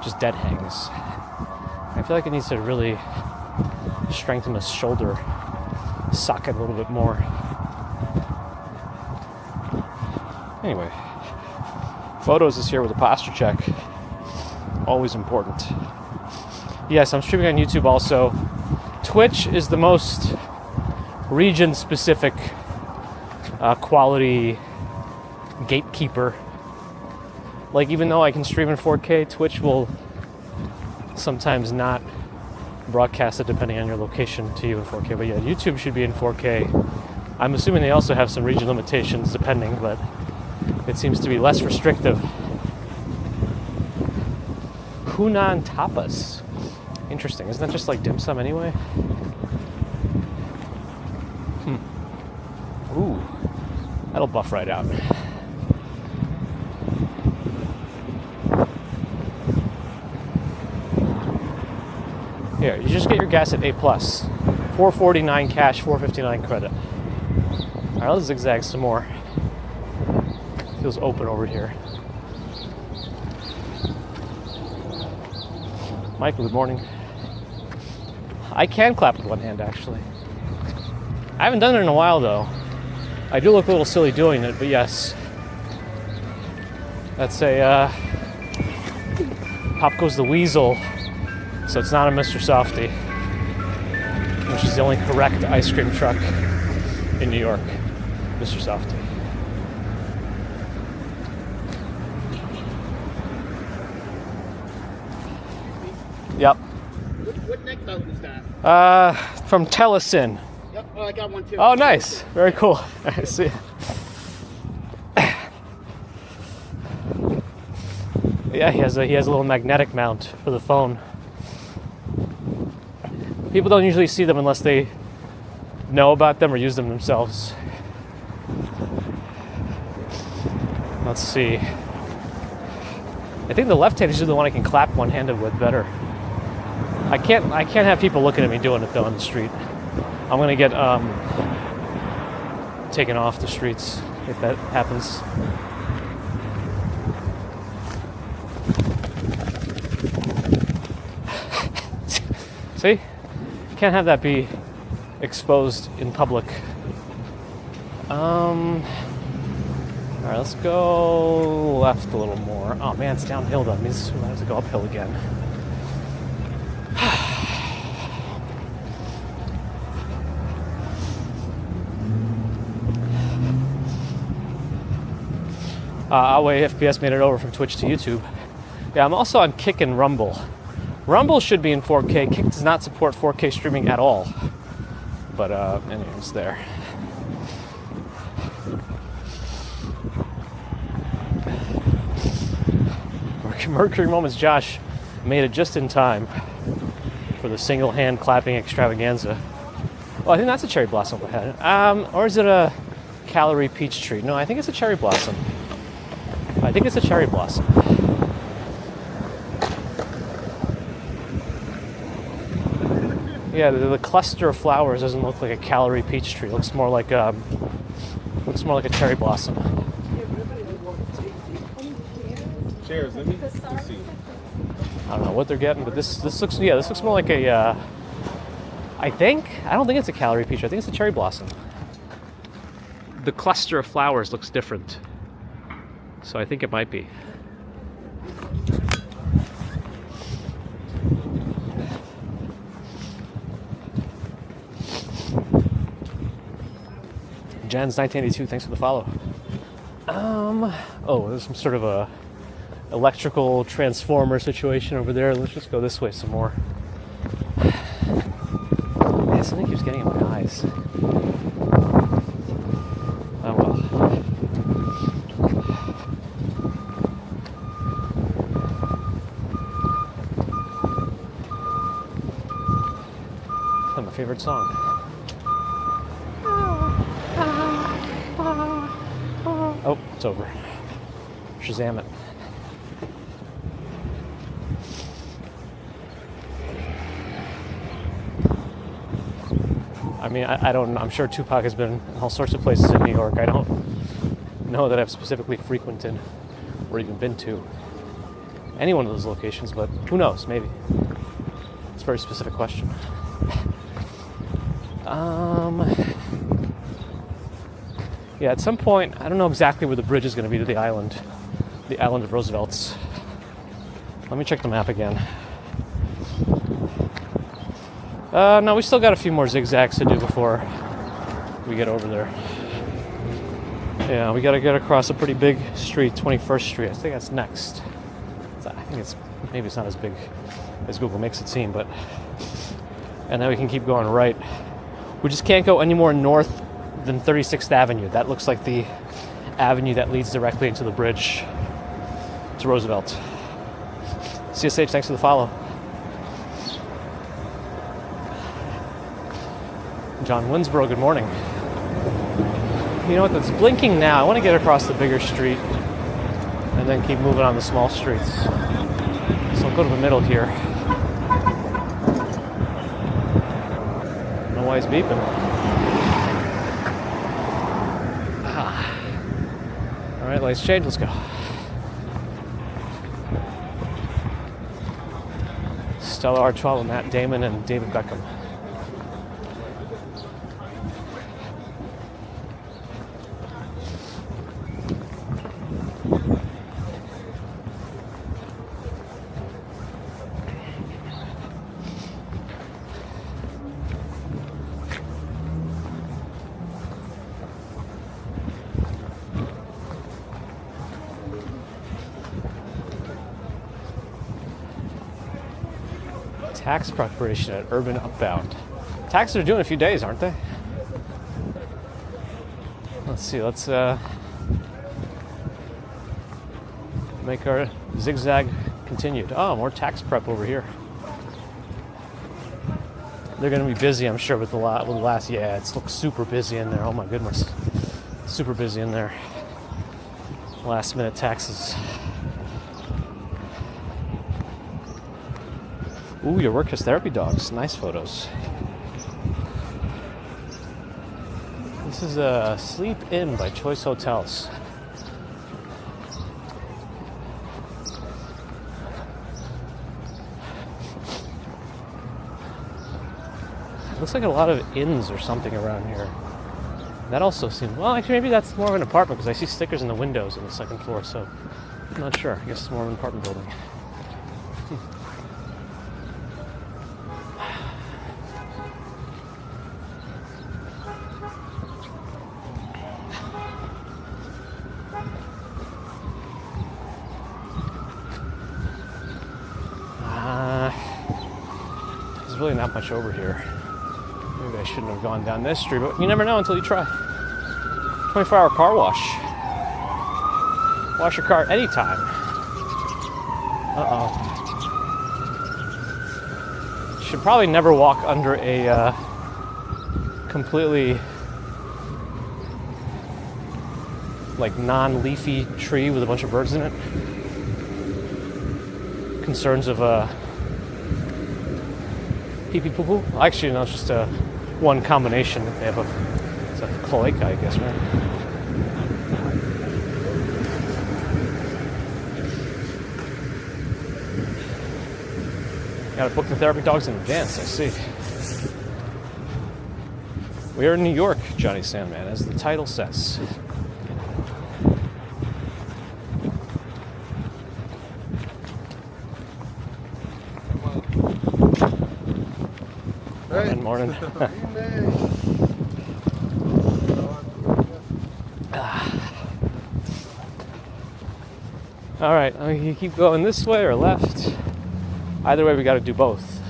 Just dead hangs. I feel like it needs to really strengthen the shoulder socket a little bit more. Anyway, photos is here with a posture check. Always important. Yes, I'm streaming on YouTube also. Twitch is the most region-specific quality gatekeeper. Like, even though I can stream in 4K, Twitch will sometimes not broadcast it depending on your location to you in 4K. But yeah, YouTube should be in 4K. I'm assuming they also have some region limitations depending, but it seems to be less restrictive. Hunan tapas. Interesting. Isn't that just like dim sum anyway? Ooh. That'll buff right out. Here, you just get your gas at A+. $4.49 cash, $4.59 credit. Alright, let's zigzag some more. Feels open over here. Michael, good morning. I can clap with one hand, actually. I haven't done it in a while, though. I do look a little silly doing it, but yes. That's a, Pop Goes the Weasel. So it's not a Mr. Softy, which is the only correct ice cream truck in New York. Mr. Softy. Yep. What neck mountain is that? From Tellison. Yep, oh, I got one too. Oh, nice. Very cool. I see. Yeah, he has a little magnetic mount for the phone. People don't usually see them unless they know about them or use them themselves. Let's see. I think the left hand is the one I can clap one-handed with better. I can't have people looking at me doing it though on the street. I'm gonna get taken off the streets if that happens. See? Can't have that be exposed in public. Alright, let's go left a little more. Oh man, it's downhill though. That means we have to go uphill again. Away FPS made it over from Twitch to YouTube. Yeah, I'm also on Kick and Rumble. Rumble should be in 4K. Kick does not support 4K streaming at all. But anyway, it's there. Mercury Moments Josh made it just in time for the single hand clapping extravaganza. Well, I think that's a cherry blossom ahead. Or is it a calorie peach tree? No, I think it's a cherry blossom. I think it's a cherry blossom. Yeah, the cluster of flowers doesn't look like a calorie peach tree. It looks more like a cherry blossom. Cheers, let me see. I don't know what they're getting, but this looks more like a I don't think it's a calorie peach. I think it's a cherry blossom. The cluster of flowers looks different. So I think it might be. Jen's 1982, thanks for the follow. There's some sort of a electrical transformer situation over there. Let's just go this way some more. Yeah, something keeps getting in my eyes. Oh well. That's my favorite song. Oh, it's over. Shazam it. I mean, I'm sure Tupac has been in all sorts of places in New York. I don't know that I've specifically frequented or even been to any one of those locations, but who knows, maybe. It's a very specific question. Yeah, at some point, I don't know exactly where the bridge is going to be to the island of Roosevelt's. Let me check the map again. No, we still got a few more zigzags to do before we get over there. Yeah, we got to get across a pretty big street, 21st Street. I think that's next. Maybe it's not as big as Google makes it seem, but... And then we can keep going right. We just can't go any more north than 36th Avenue. That looks like the avenue that leads directly into the bridge to Roosevelt. CSH, thanks for the follow. John Winsborough, good morning. You know what, that's blinking now. I want to get across the bigger street and then keep moving on the small streets. So I'll go to the middle here. I don't know why he's beeping. All right, lights change, let's go. Stella Artois with Matt Damon and David Beckham. Tax preparation at Urban Upbound. Taxes are due in a few days, aren't they? Let's see, let's make our zigzag continued. Oh, more tax prep over here. They're going to be busy, I'm sure, with the last. Yeah, it looks super busy in there. Oh my goodness, super busy in there. Last minute taxes. Ooh, your work has therapy dogs. Nice photos. This is a Sleep In by Choice Hotels. Looks like a lot of inns or something around here. That also seems... Well, actually, maybe that's more of an apartment because I see stickers in the windows on the second floor, so I'm not sure. I guess it's more of an apartment building. there's really not much over here. Maybe I shouldn't have gone down this street, but you never know until you try. 24-hour car wash. Wash your car anytime. Uh-oh. Should probably never walk under a completely like non-leafy tree with a bunch of birds in it. Concerns of pee-pee poo-poo. Actually, no, it's just one combination. They have it's a cloaca, I guess, right? Gotta book the therapy dogs in advance, I see. We are in New York, Johnny Sandman, as the title says. Morning. All right, you keep going this way or left. Either way, we got to do both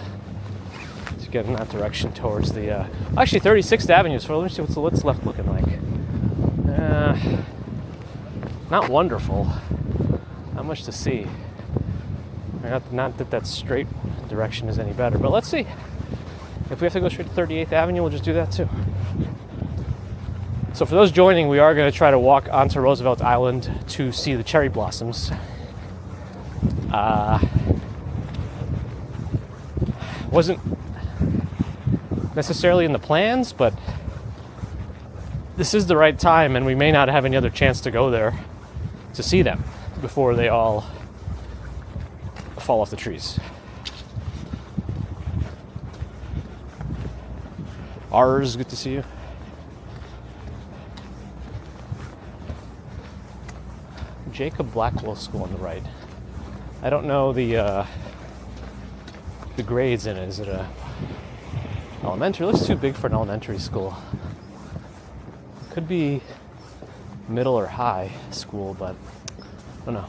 to get in that direction towards the. Actually, 36th Avenue. So let me see what's left looking like. Not wonderful. Not much to see. Not that that straight direction is any better, but let's see. If we have to go straight to 38th Avenue, we'll just do that too. So for those joining, we are going to try to walk onto Roosevelt Island to see the cherry blossoms. Wasn't necessarily in the plans, but this is the right time, and we may not have any other chance to go there to see them before they all fall off the trees. Ours, good to see you. Jacob Blackwell School on the right. I don't know the grades in it. Is it a elementary? It looks too big for an elementary school. Could be middle or high school, but I don't know.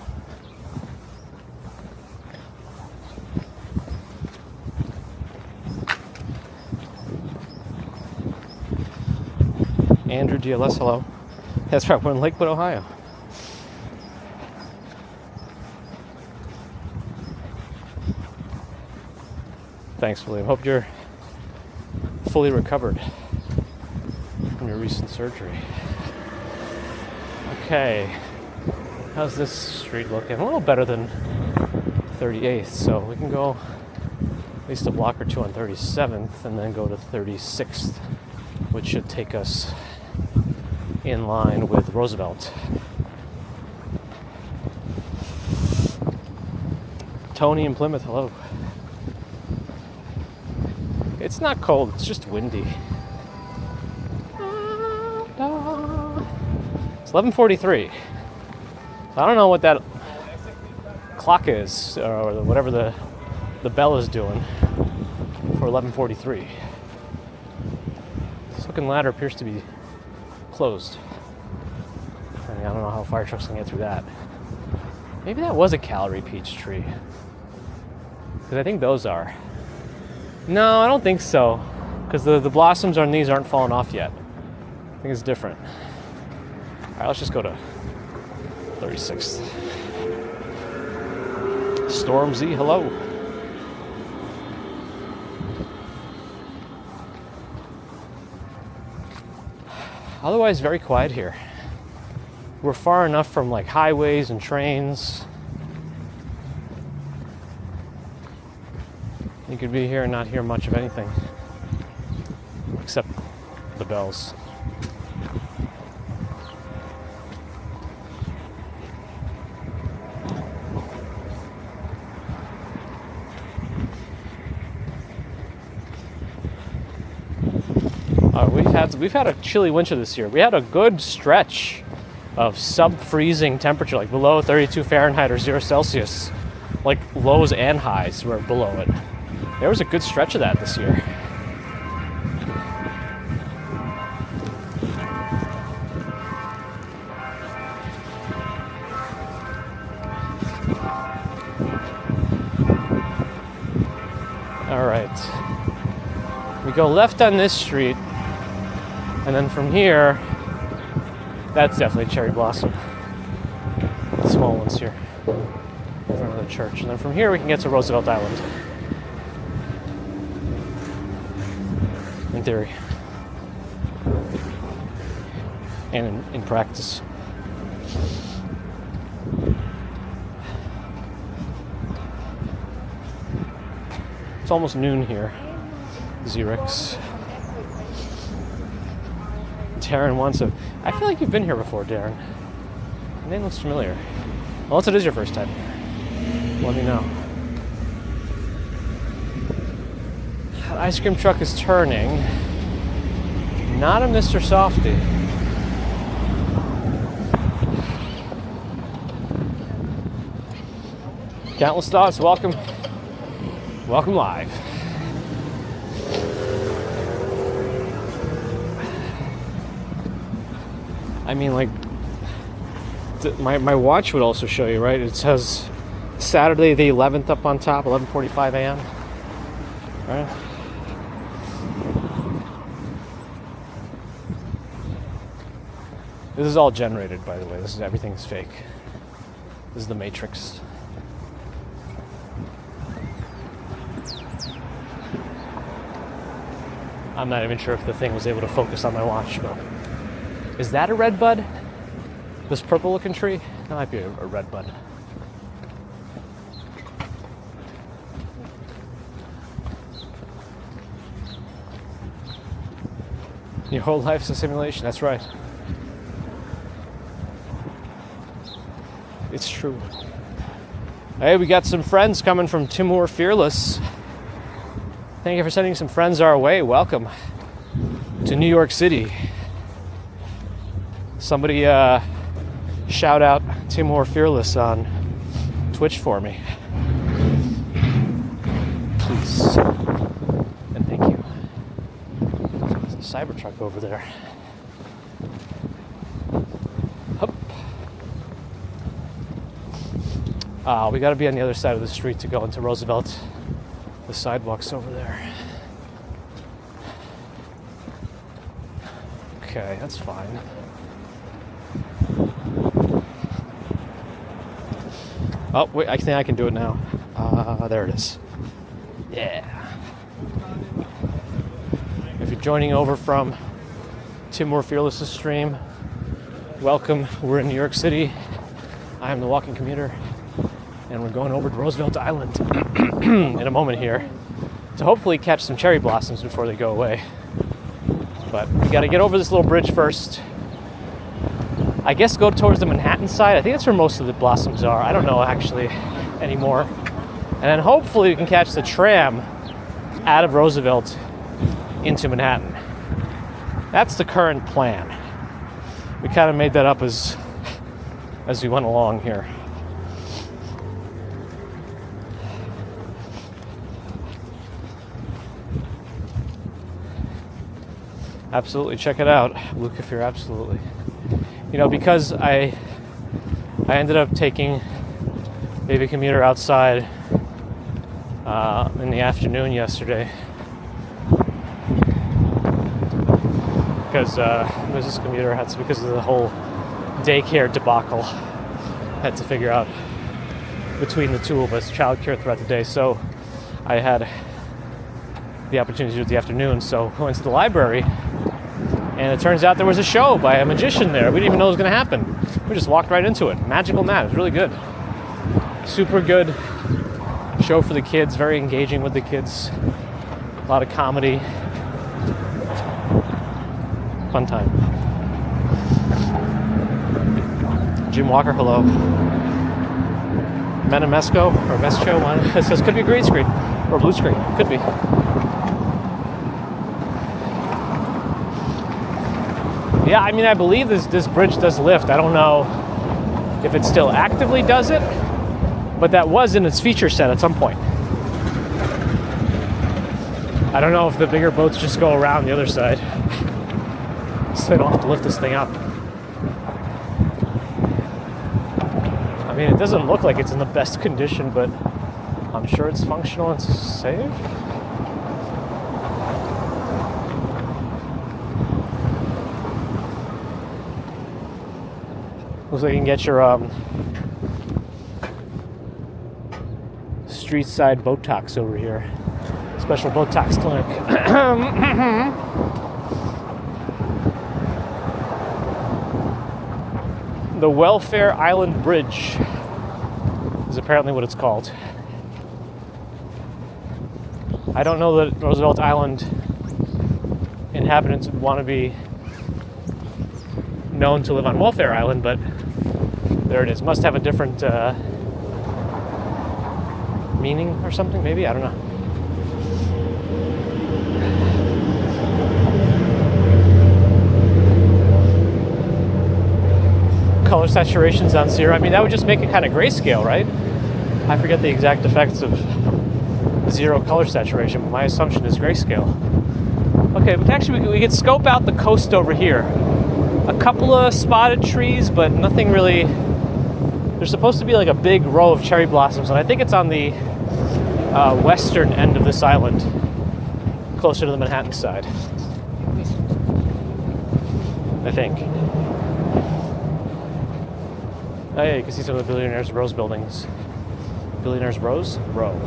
Andrew GLS, hello. That's right, we're in Lakewood, Ohio. Thanks, William. Hope you're fully recovered from your recent surgery. Okay. How's this street looking? A little better than 38th, so we can go at least a block or two on 37th and then go to 36th, which should take us in line with Roosevelt. Tony in Plymouth, hello. It's not cold, it's just windy. It's 11:43. I don't know what that clock is, or whatever the bell is doing for 11:43. This looking ladder appears to be closed. I mean, I don't know how fire trucks can get through that. Maybe that was a Calorie peach tree. Because I think those are. No, I don't think so. Because the blossoms on these aren't falling off yet. I think it's different. Alright, let's just go to 36th. Storm Z, hello. Otherwise, very quiet here. We're far enough from like highways and trains. You could be here and not hear much of anything, except the bells. We've had a chilly winter this year. We had a good stretch of sub-freezing temperature, like below 32 Fahrenheit or 0 Celsius. Like lows and highs were below it. There was a good stretch of that this year. All right. We go left on this street, and then from here, that's definitely cherry blossom. The small ones here in front of the church. And then from here we can get to Roosevelt Island. In theory. And in practice. It's almost noon here. Xerix. Darren wants a... I feel like you've been here before, Darren. Your name looks familiar. Unless it is your first time. Let me know. That ice cream truck is turning. Not a Mr. Softy. Countless thoughts, welcome. Welcome live. I mean, like, my watch would also show you, right? It says Saturday the 11th up on top, 11:45 a.m. Right? This is all generated, by the way. This is everything's fake. This is the Matrix. I'm not even sure if the thing was able to focus on my watch, but is that a red bud? This purple looking tree? That might be a red bud. Your whole life's a simulation, that's right. It's true. Hey, we got some friends coming from Timur Fearless. Thank you for sending some friends our way. Welcome to New York City. Somebody shout out Timur Fearless on Twitch for me. Please. And thank you. There's a Cybertruck over there. Hup. We got to be on the other side of the street to go into Roosevelt. The sidewalk's over there. Okay, that's fine. Oh, wait, I think I can do it now. There it is. Yeah. If you're joining over from Timur Fearless's stream, welcome. We're in New York City. I am the walking commuter, and we're going over to Roosevelt Island in a moment here to hopefully catch some cherry blossoms before they go away. But we got to get over this little bridge first. I guess go towards the Manhattan side. I think that's where most of the blossoms are. I don't know actually anymore. And then hopefully we can catch the tram out of Roosevelt into Manhattan. That's the current plan. We kind of made that up as we went along here. Absolutely, check it out, Luke, if you're absolutely. You know, because I ended up taking baby commuter outside in the afternoon yesterday because Mrs. Commuter had to, because of the whole daycare debacle, had to figure out between the two of us childcare throughout the day. So I had the opportunity to do it the afternoon. So I went to the library. And it turns out there was a show by a magician there. We didn't even know it was going to happen. We just walked right into it. Magical Matt. It was really good. Super good show for the kids. Very engaging with the kids. A lot of comedy. Fun time. Jim Walker, hello. Menamesco or Mescho one. It says could be green screen or blue screen. Could be. Yeah, I mean, I believe this bridge does lift. I don't know if it still actively does it, but that was in its feature set at some point. I don't know if the bigger boats just go around the other side, so they don't have to lift this thing up. I mean, it doesn't look like it's in the best condition, but I'm sure it's functional and safe. Looks like you can get your street side Botox over here. Special Botox clinic. The Welfare Island Bridge is apparently what it's called. I don't know that Roosevelt Island inhabitants would want to be known to live on Welfare Island, but there it is. Must have a different meaning or something, maybe? I don't know. Color saturation's on 0. I mean, that would just make it kind of grayscale, right? I forget the exact effects of 0 color saturation, but my assumption is grayscale. Okay, but actually we could scope out the coast over here. A couple of spotted trees, but nothing really. There's supposed to be like a big row of cherry blossoms, and I think it's on the western end of this island, closer to the Manhattan side. I think. Oh yeah, you can see some of the Billionaires Row's buildings. Billionaires Row's? Row.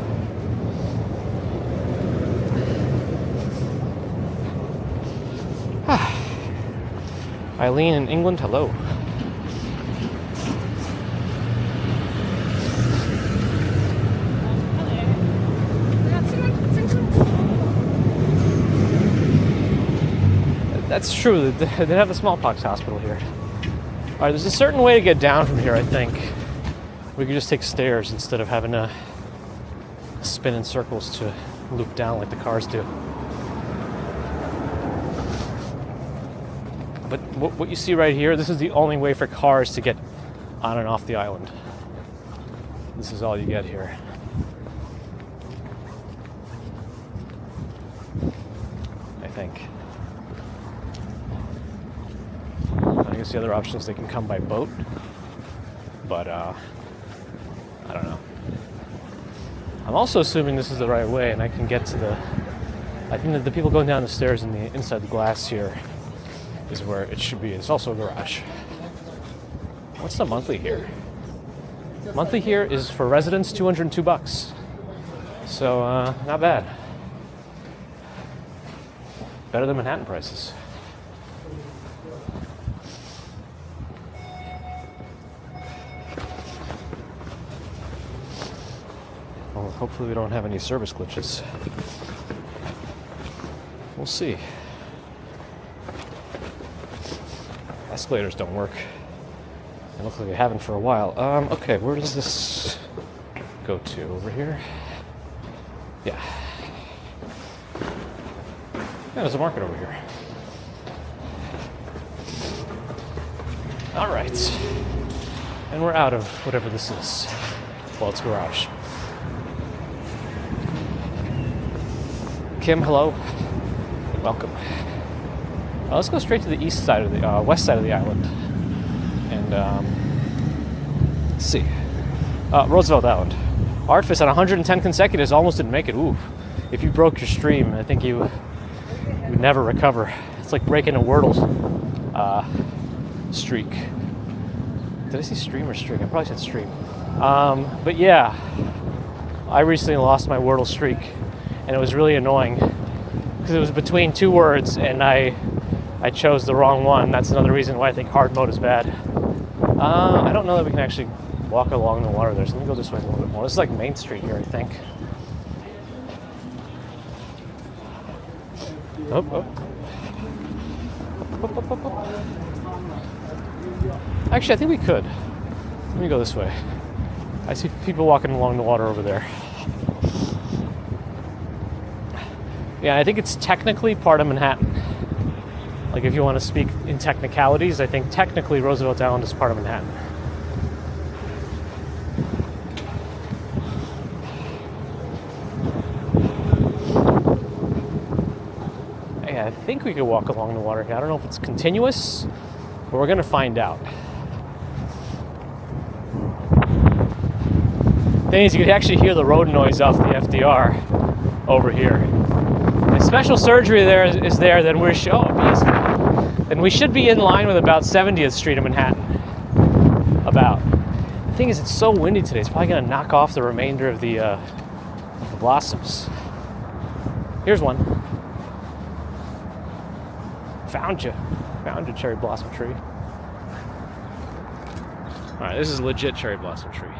Eileen in England, hello. That's true. They have the smallpox hospital here. All right, there's a certain way to get down from here, I think. We could just take stairs instead of having to spin in circles to loop down like the cars do. But what you see right here, this is the only way for cars to get on and off the island. This is all you get here. I think. I guess the other option is they can come by boat. But, I don't know. I'm also assuming this is the right way and I can get to the... I think that the people going down the stairs in the inside the glass here is where it should be. It's also a garage. What's the monthly here? Monthly here is for residents $202. So not bad. Better than Manhattan prices. Well, hopefully we don't have any service glitches. We'll see. Escalators don't work. It looks like they haven't for a while. Okay, where does this go to? Over here? Yeah. Yeah, there's a market over here. All right. And we're out of whatever this is. Well, it's garage. Kim, hello. Welcome. Let's go straight to the east side of the west side of the island, and let's see. Roosevelt Island. Artfist on 110 consecutives almost didn't make it. Ooh, if you broke your stream, I think you would never recover. It's like breaking a Wordle streak. Did I say stream or streak? I probably said stream. But yeah, I recently lost my Wordle streak, and it was really annoying because it was between two words, and I chose the wrong one. That's another reason why I think hard mode is bad. I don't know that we can actually walk along the water there, so let me go this way a little bit more. This is like Main Street here, I think. Oh. Up. Actually, I think we could. Let me go this way. I see people walking along the water over there. Yeah, I think it's technically part of Manhattan. Like, if you want to speak in technicalities, I think technically Roosevelt Island is part of Manhattan. Yeah, I think we could walk along the water here. I don't know if it's continuous, but we're going to find out. Thing is, you can actually hear the road noise off the FDR over here. If special surgery there is there, then we're then we should be in line with about 70th Street in Manhattan. thing is, it's so windy today. It's probably gonna knock off the remainder of the blossoms. Here's one. Found you cherry blossom tree. All right, this is a legit cherry blossom tree.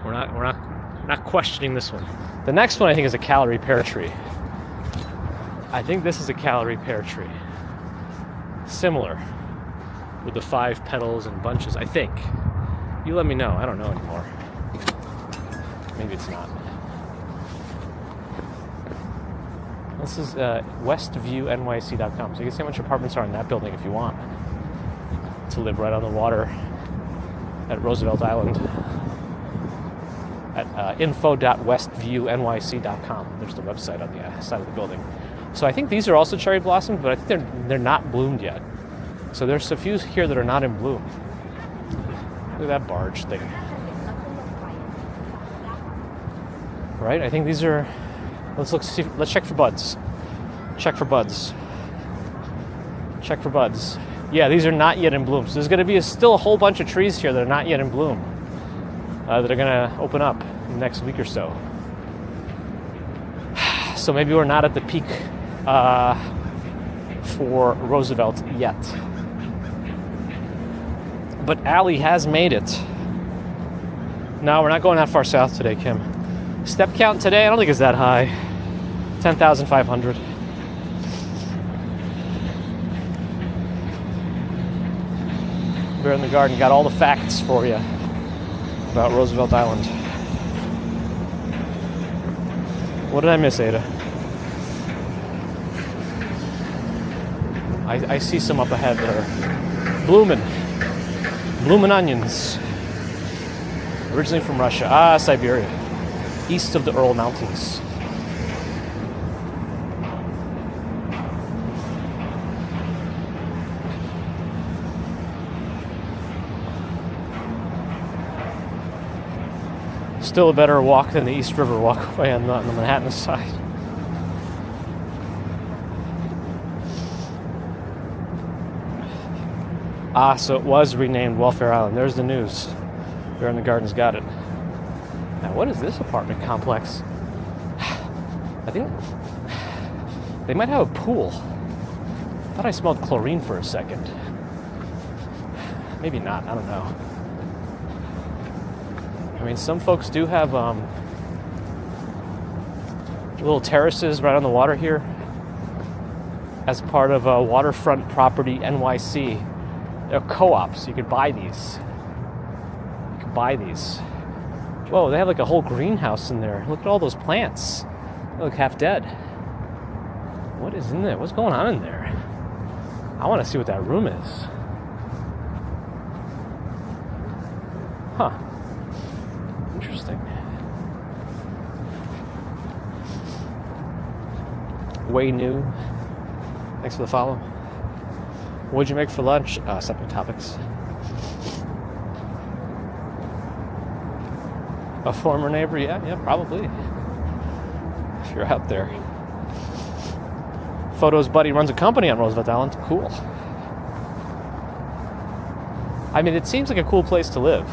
We're not questioning this one. The next one I think is a Callery pear tree. I think this is a Callery pear tree. Similar, with the 5 petals and bunches, I think. You let me know, I don't know anymore. Maybe it's not. This is westviewnyc.com, so you can see how much apartments are in that building if you want to live right on the water at Roosevelt Island at info.westviewnyc.com. There's the website on the side of the building. So I think these are also cherry blossoms, but I think they're not bloomed yet. So there's a few here that are not in bloom. Look at that barge thing. Right? I think these are. Let's check for buds. Check for buds. Check for buds. Yeah, these are not yet in bloom. So there's going to be still a whole bunch of trees here that are not yet in bloom that are going to open up in the next week or so. So maybe we're not at the peak for Roosevelt yet. But Allie has made it. No, we're not going that far south today, Kim. Step count today, I don't think it's that high. 10,500. We're in the garden, got all the facts for you about Roosevelt Island. What did I miss, Ada? I see some up ahead that are blooming. Blooming onions. Originally from Russia. Siberia. East of the Ural Mountains. Still a better walk than the East River walkway on the Manhattan side. So it was renamed Welfare Island. There's the news. Bear in the Gardens got it. Now, what is this apartment complex? I think they might have a pool. I thought I smelled chlorine for a second. Maybe not. I don't know. I mean, some folks do have little terraces right on the water here as part of a waterfront property, NYC. They're co-ops. You could buy these. Whoa, they have like a whole greenhouse in there. Look at all those plants. They look half dead. What is in there? What's going on in there? I want to see what that room is. Huh. Interesting. Way new. Thanks for the follow. What'd you make for lunch? Separate topics. A former neighbor? Yeah, probably. If you're out there. Photo's buddy runs a company on Roosevelt Island. Cool. I mean, it seems like a cool place to live.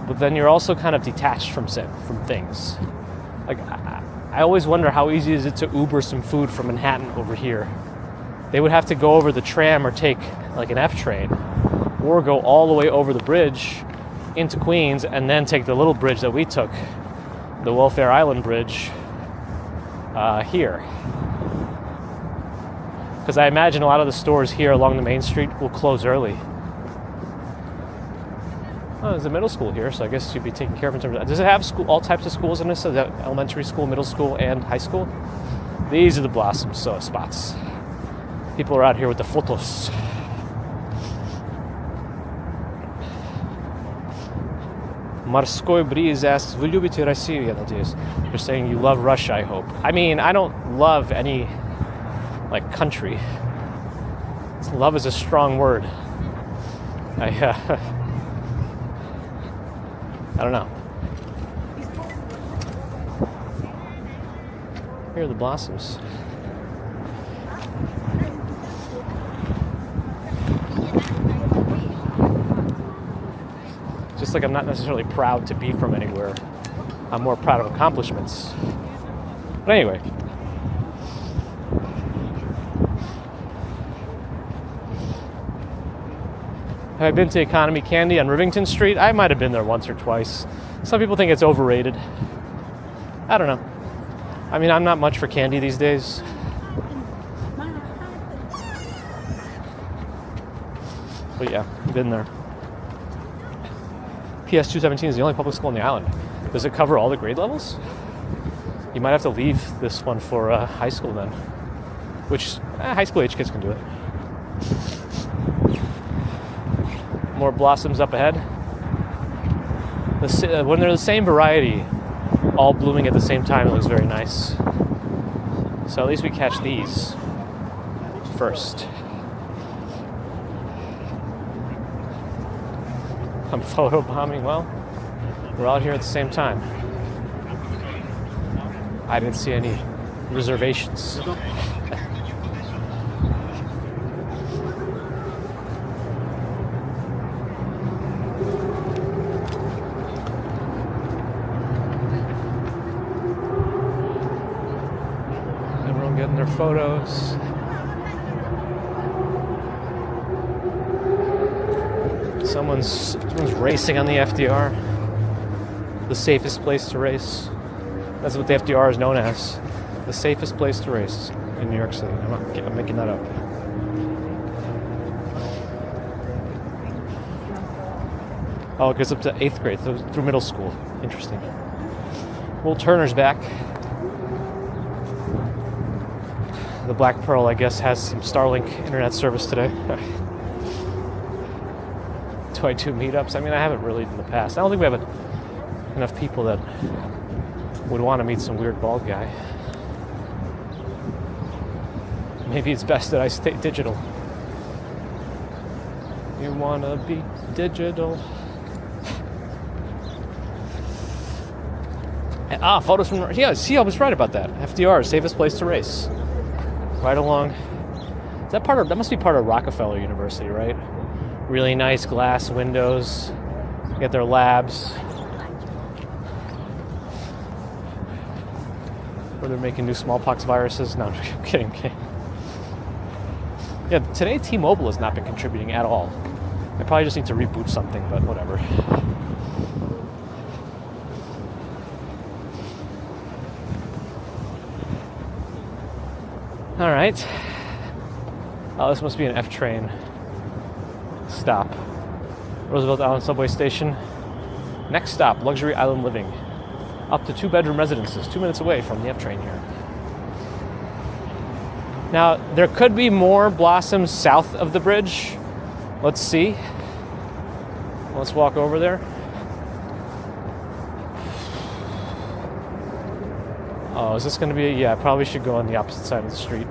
But then you're also kind of detached from things. Like, I always wonder how easy is it to Uber some food from Manhattan over here. They would have to go over the tram or take like an F train, or go all the way over the bridge into Queens and then take the little bridge that we took, the Welfare Island Bridge, here. Because I imagine a lot of the stores here along the main street will close early. Oh, there's a middle school here, so I guess you'd be taken care of in terms of... Does it have all types of schools in this? So that elementary school, middle school, and high school? These are the blossom spots. People are out here with the photos. Morskoy Breeze asks, "Вы любите Россию, я надеюсь?" You're saying you love Russia, I hope. I mean, I don't love any, country. Love is a strong word. I don't know. Here are the blossoms. Just almost like I'm not necessarily proud to be from anywhere. I'm more proud of accomplishments. But anyway. Have I been to Economy Candy on Rivington Street? I might have been there once or twice. Some people think it's overrated. I don't know. I mean, I'm not much for candy these days. But yeah, been there. PS 217 is the only public school on the island. Does it cover all the grade levels? You might have to leave this one for high school then. Which, high school age kids can do it. More blossoms up ahead. When they're the same variety, all blooming at the same time, it looks very nice. So at least we catch these first. I'm photobombing. Well, we're out here at the same time. I didn't see any reservations. Everyone getting their photos. Someone's racing on the FDR. The safest place to race. That's what the FDR is known as. The safest place to race in New York City. I'm making that up. Oh, it goes up to 8th grade, through middle school. Interesting. Will Turner's back. The Black Pearl, I guess, has some Starlink internet service today. 22 meetups. I mean, I haven't really in the past. I don't think we have enough people that would want to meet some weird bald guy. Maybe it's best that I stay digital. You want to be digital. Photos from... Yeah, see, I was right about that. FDR, safest place to race. Right along... That must be part of Rockefeller University, right? Really nice glass windows. Get their labs. Where they're making new smallpox viruses. No, I'm kidding. Yeah, today T-Mobile has not been contributing at all. I probably just need to reboot something, but whatever. All right. Oh, this must be an F train stop. Roosevelt Island subway station. Next stop, luxury island living. Up to 2-bedroom residences, 2 minutes away from the F train here. Now, there could be more blossoms south of the bridge. Let's see. Let's walk over there. Oh, is this going to be... Yeah, I probably should go on the opposite side of the street.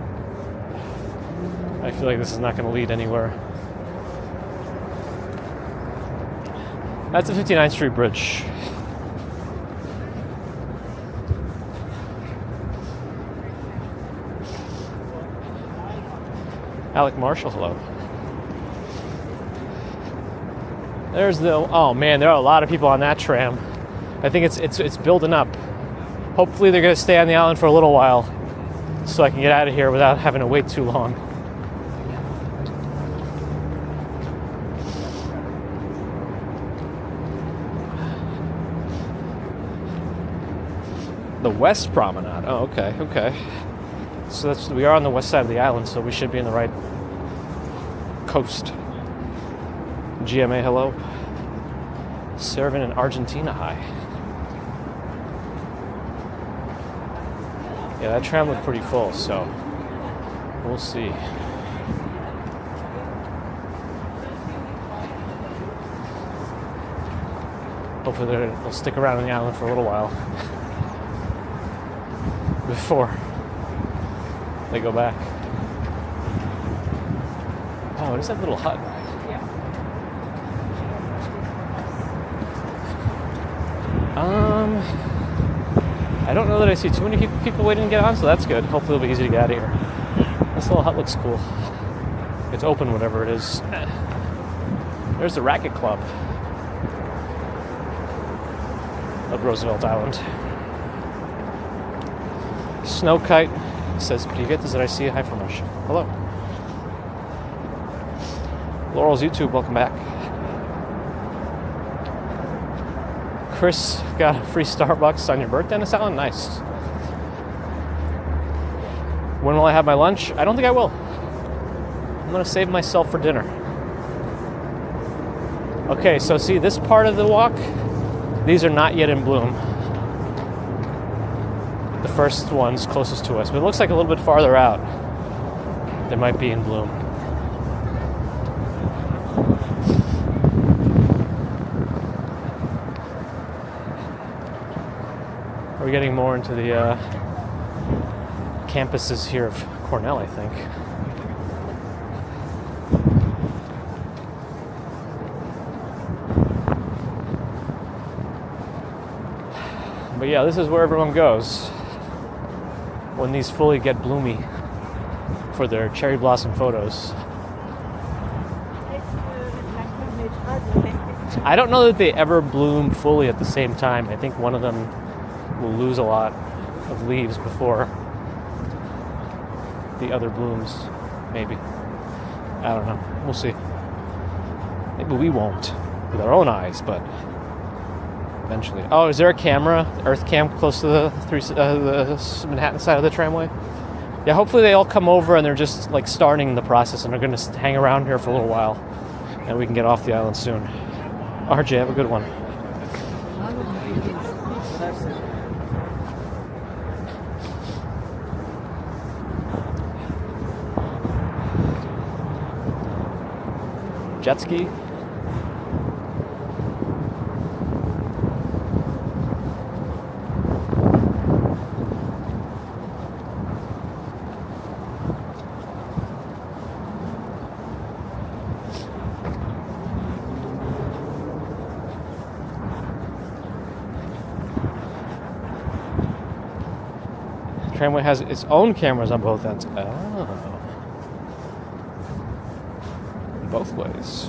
I feel like this is not going to lead anywhere. That's the 59th Street Bridge. Alec Marshall, hello. There's the... Oh man, there are a lot of people on that tram. I think it's building up. Hopefully they're going to stay on the island for a little while so I can get out of here without having to wait too long. The West Promenade. Oh, okay. So we are on the west side of the island, so we should be in the right coast. GMA, hello. Serving in Argentina, hi. Yeah, that tram looked pretty full, so we'll see. Hopefully they'll stick around on the island for a little while before they go back. Oh, what is that little hut? Yeah. I don't know that I see too many people waiting to get on, so that's good. Hopefully it'll be easy to get out of here. This little hut looks cool. It's open, whatever it is. There's the Racket Club. of Roosevelt Island. Snow Kite says, "Привет из России, hi from Russia." Hello. Laurel's YouTube, welcome back. Chris got a free Starbucks on your birthday in this island? Nice. When will I have my lunch? I don't think I will. I'm gonna save myself for dinner. Okay, so see this part of the walk, these are not yet in bloom. The first one's closest to us, but it looks like a little bit farther out they might be in bloom. We're getting more into the campuses here of Cornell, I think. But yeah, this is where everyone goes when these fully get bloomy for their cherry blossom photos. I don't know that they ever bloom fully at the same time. I think one of them will lose a lot of leaves before the other blooms, maybe. I don't know. We'll see. Maybe we won't with our own eyes, but eventually. Oh, is there a camera, Earth cam, close to the Manhattan side of the tramway? Yeah, hopefully they all come over and they're just like starting the process and they're going to hang around here for a little while and we can get off the island soon. RJ, have a good one. Jet ski. Tramway has its own cameras on both ends. Oh. Both ways.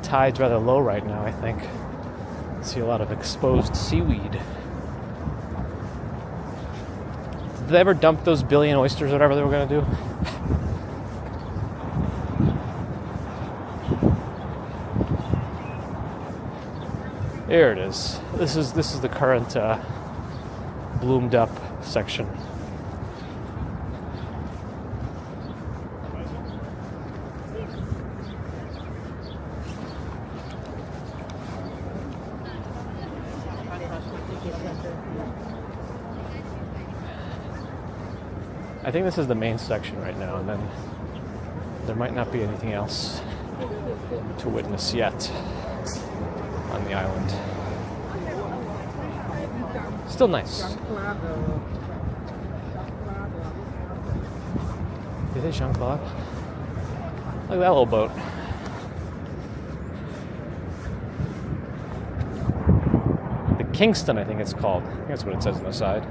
Tide's rather low right now, I think. See a lot of exposed seaweed. Did they ever dump those billion oysters or whatever they were going to do? Here it is. This is the current bloomed up section. I think this is the main section right now, and then there might not be anything else to witness yet on the island. Still nice. Is it Jean-Claude? Look at that little boat. The Kingston, I think it's called. I think that's what it says on the side.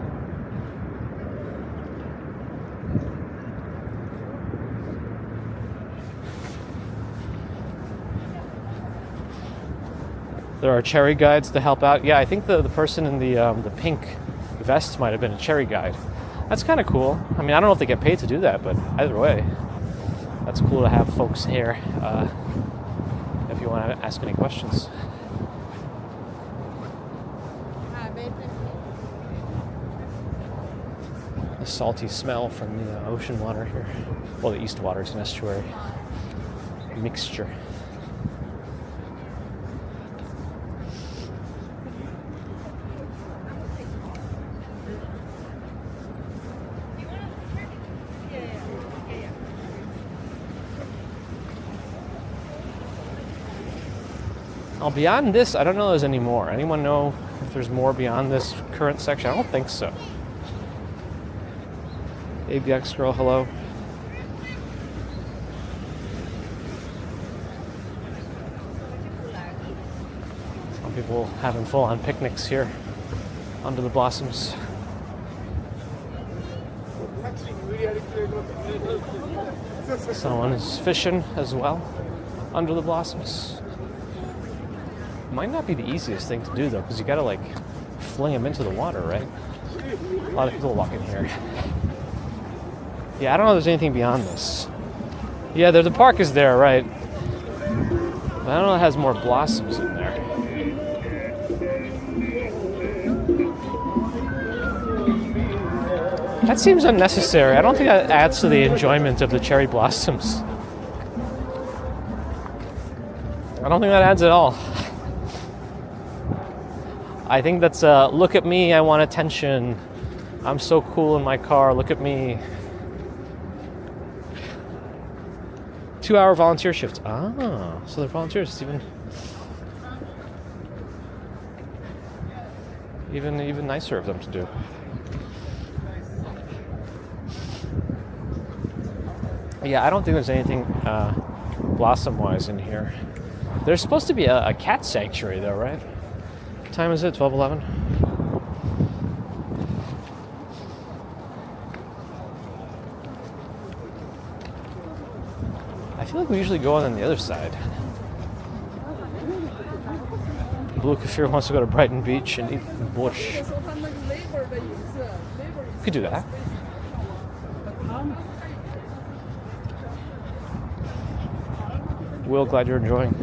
There are cherry guides to help out. Yeah, I think the person in the pink vest might have been a cherry guide. That's kind of cool. I mean, I don't know if they get paid to do that, but either way, that's cool to have folks here if you want to ask any questions. The salty smell from the ocean water here. Well, the east water is an estuary mixture. Now, beyond this, I don't know if there's any more. Anyone know if there's more beyond this current section? I don't think so. ABX girl, hello. Some people having full-on picnics here under the blossoms. Someone is fishing as well under the blossoms. Might not be the easiest thing to do though, because you gotta like fling them into the water, right? A lot of people walking here. Yeah, I don't know if there's anything beyond this. Yeah, the park is there, right? But I don't know if it has more blossoms in there. That seems unnecessary. I don't think that adds to the enjoyment of the cherry blossoms. I don't think that adds at all. I think that's look at me, I want attention. I'm so cool in my car, look at me. 2-hour volunteer shifts. Ah, so they're volunteers. It's even nicer of them to do. Yeah, I don't think there's anything blossom-wise in here. There's supposed to be a cat sanctuary though, right? What time is it? 12:11? I feel like we usually go on the other side. Blue Kafir wants to go to Brighton Beach and eat the bush. Could do that. Will, glad you're enjoying.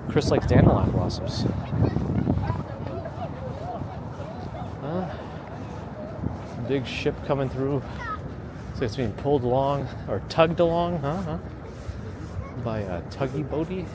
Chris likes dandelion blossoms. Big ship coming through. So it's being pulled along or tugged along, by a tuggy boaty.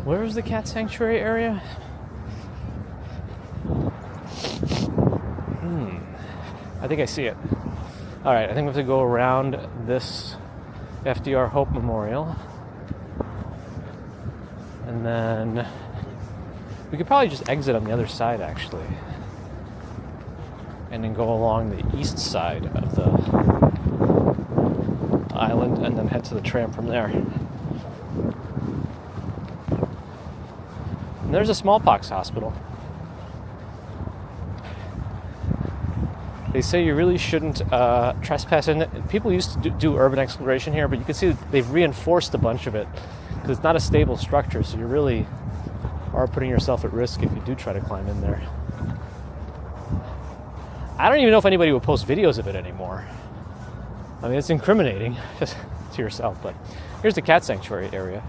Where is the cat sanctuary area? I think I see it. All right, I think we have to go around this FDR Hope Memorial. And then we could probably just exit on the other side, actually. And then go along the east side of the island and then head to the tram from there. And there's a smallpox hospital. They say you really shouldn't trespass in it. People used to do urban exploration here, but you can see that they've reinforced a bunch of it because it's not a stable structure, so you really are putting yourself at risk if you do try to climb in there. I don't even know if anybody would post videos of it anymore. I mean, it's incriminating just to yourself, but here's the cat sanctuary area.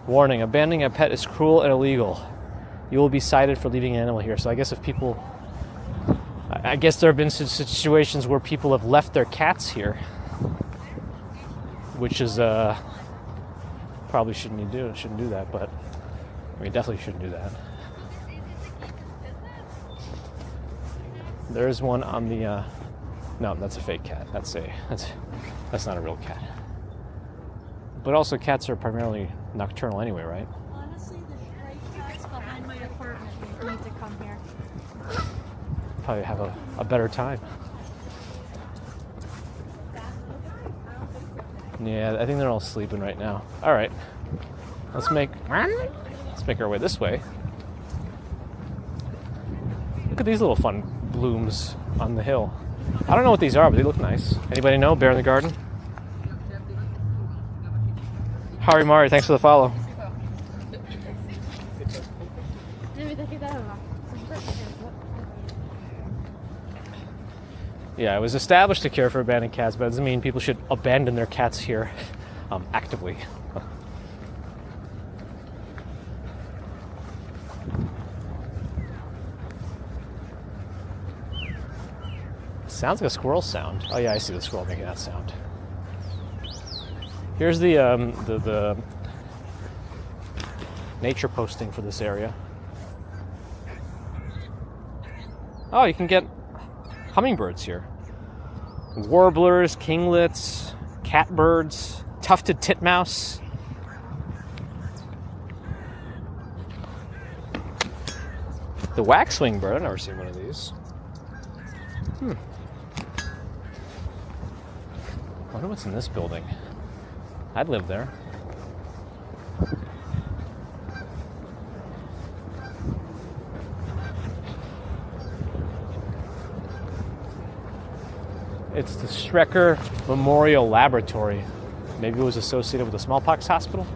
Warning, abandoning a pet is cruel and illegal. You will be cited for leaving an animal here. So I guess if people... I guess there have been situations where people have left their cats here. Which is... probably shouldn't do that, but... I mean, definitely shouldn't do that. There is one on the... no, that's a fake cat. That's not a real cat. But also, cats are primarily nocturnal anyway, right? Honestly, the stray cats behind my apartment need to come here. Probably have a better time. Yeah, I think they're all sleeping right now. All right, let's make our way this way. Look at these little fun blooms on the hill. I don't know what these are, but they look nice. Anybody know? Bear in the garden? Hari Mari, thanks for the follow. Yeah, it was established to care for abandoned cats, but it doesn't mean people should abandon their cats here actively. Sounds like a squirrel sound. Oh yeah, I see the squirrel making that sound. Here's the nature posting for this area. Oh, you can get hummingbirds here. Warblers, kinglets, catbirds. Tufted titmouse. The waxwing bird. I've never seen one of these. I wonder what's in this building. I'd live there. It's the Strecker Memorial Laboratory. Maybe it was associated with the smallpox hospital.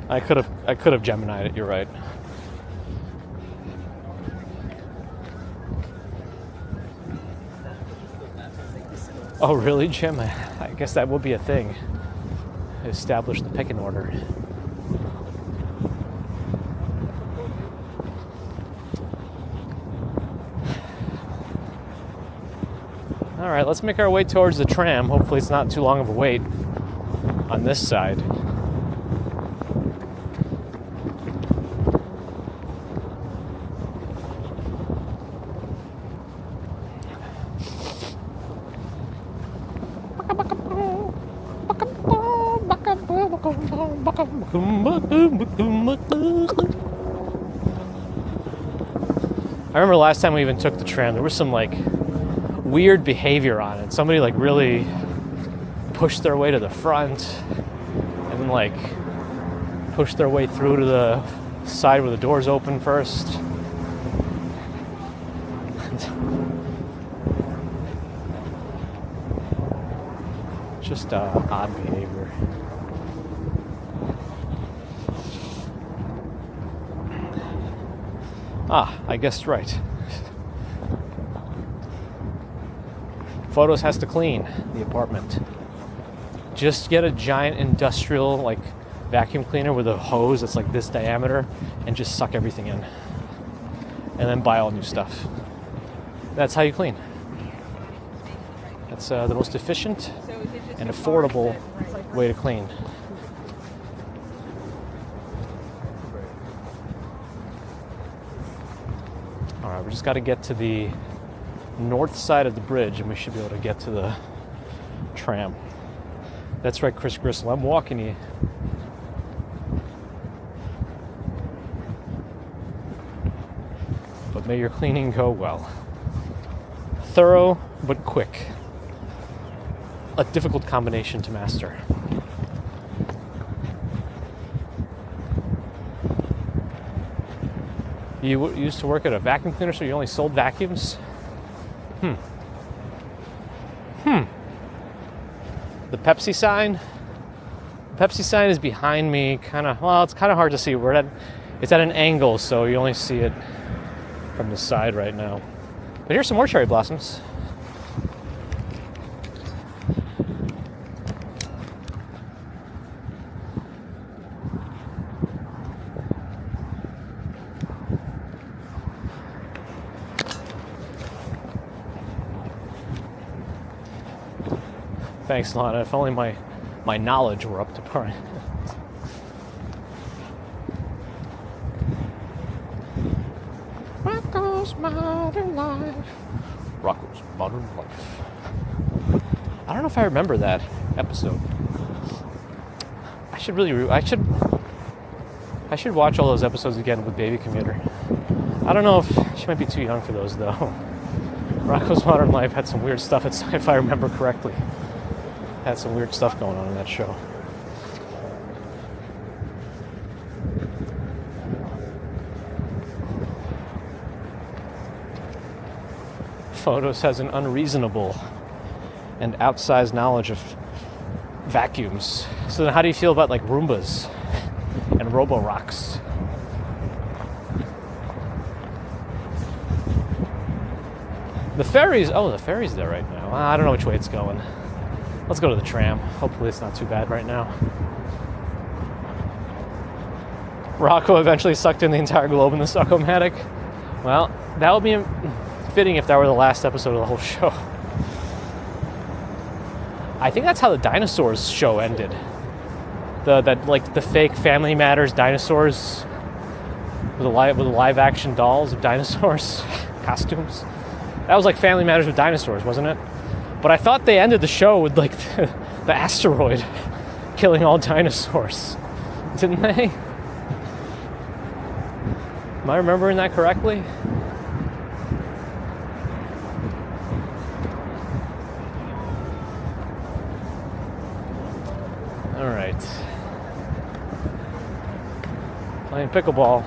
I could have Gemini'd it, you're right. Oh really, Jim? I guess that would be a thing. Establish the pecking order. Alright, let's make our way towards the tram. Hopefully it's not too long of a wait on this side. I remember last time we even took the tram, there was some like weird behavior on it. Somebody like really pushed their way to the front and then like pushed their way through to the side where the doors open first. Just odd behavior. I guessed right. Photos has to clean the apartment. Just get a giant industrial like vacuum cleaner with a hose that's like this diameter and just suck everything in. And then buy all new stuff. That's how you clean. That's the most efficient and affordable way to clean. Alright, we just got to get to the north side of the bridge and we should be able to get to the tram. That's right, Chris Gristle, I'm walking you. But may your cleaning go well. Thorough but quick. A difficult combination to master. You used to work at a vacuum cleaner, so you only sold vacuums? The Pepsi sign? The Pepsi sign is behind me, it's kind of hard to see. It's at an angle, so you only see it from the side right now. But here's some more cherry blossoms. Thanks, Lana. If only my knowledge were up to par. Rocco's Modern Life. Rocco's Modern Life. I don't know if I remember that episode. I should watch all those episodes again with Baby Commuter. I don't know if she might be too young for those though. Rocco's Modern Life had some weird stuff, if I remember correctly. Had some weird stuff going on in that show. Photos has an unreasonable and outsized knowledge of vacuums. So then how do you feel about like Roombas and Roborox? The ferry's there right now. I don't know which way it's going. Let's go to the tram. Hopefully it's not too bad right now. Rocco eventually sucked in the entire globe in the Succomatic. Well, that would be fitting if that were the last episode of the whole show. I think that's how the dinosaurs show ended. The fake Family Matters dinosaurs. with live action dolls of dinosaurs, costumes. That was like Family Matters with dinosaurs, wasn't it? But I thought they ended the show with like the asteroid killing all dinosaurs, didn't they? Am I remembering that correctly? All right. Playing pickleball.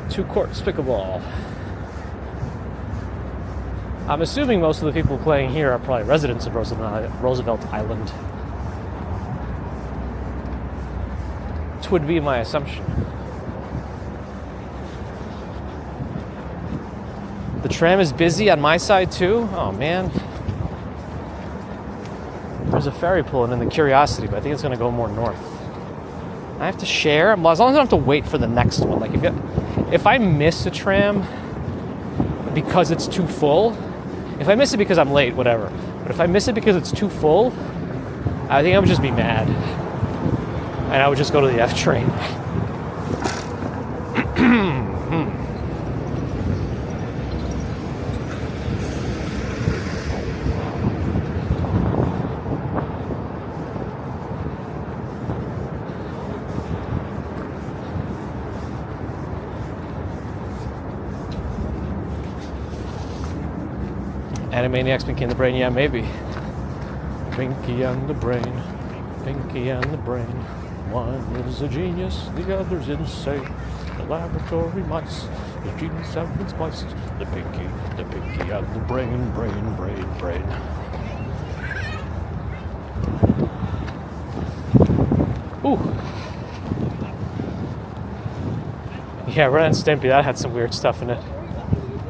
2 courts pickleball. I'm assuming most of the people playing here are probably residents of Roosevelt Island. Which would be my assumption. The tram is busy on my side too? Oh man. There's a ferry pulling in the Curiosity, but I think it's going to go more north. I have to share? Well, as long as I don't have to wait for the next one. Like if I miss a tram because it's too full, if I miss it because I'm late, whatever. But if I miss it because it's too full, I think I would just be mad. And I would just go to the F train. Animaniacs, Pinky and the Brain, yeah, maybe. Pinky and the Brain, Pinky and the Brain. One is a genius, the other's insane. The laboratory mice, the genius have been spliced. The Pinky and the Brain, Brain, Brain, Brain. Ooh. Yeah, Ren and Stimpy, that had some weird stuff in it.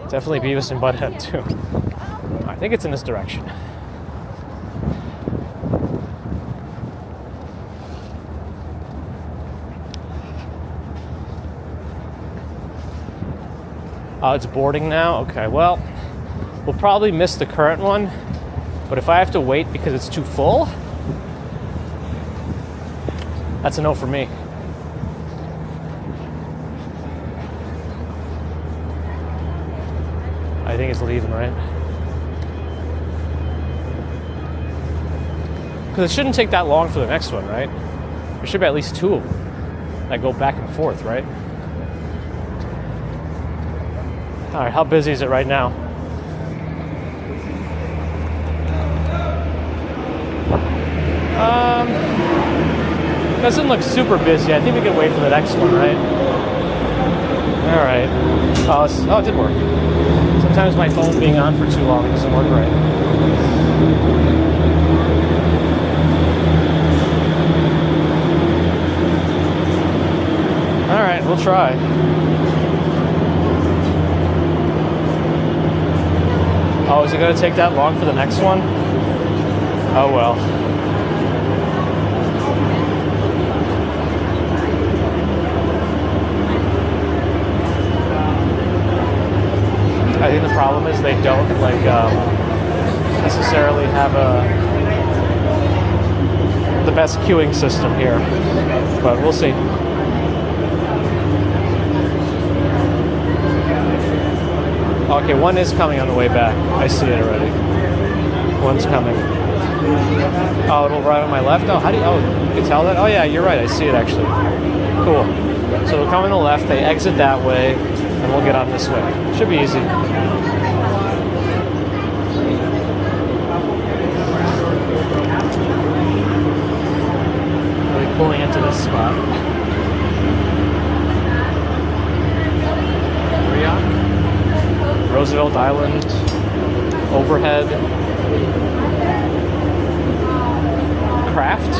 Definitely Beavis and Butthead, too. I think it's in this direction. Oh, it's boarding now? Okay, well, we'll probably miss the current one, but if I have to wait because it's too full, that's a no for me. I think it's leaving, right? Because it shouldn't take that long for the next one, right? There should be at least 2 of them that go back and forth, right? All right, how busy is it right now? Doesn't look super busy. I think we can wait for the next one, right? All right. Oh, it did work. Sometimes my phone being on for too long doesn't work right. All right, we'll try. Oh, is it going to take that long for the next one? Oh, well. I think the problem is they don't, necessarily have the best queuing system here. But we'll see. Okay, one is coming on the way back. I see it already. One's coming. Oh, it'll arrive on my left? Oh, how do you... Oh, you can tell that? Oh, yeah, you're right. I see it, actually. Cool. So they'll come on the left, they exit that way, and we'll get on this way. Should be easy. Really pulling into this spot. Where are you on? Roosevelt Island, overhead, craft.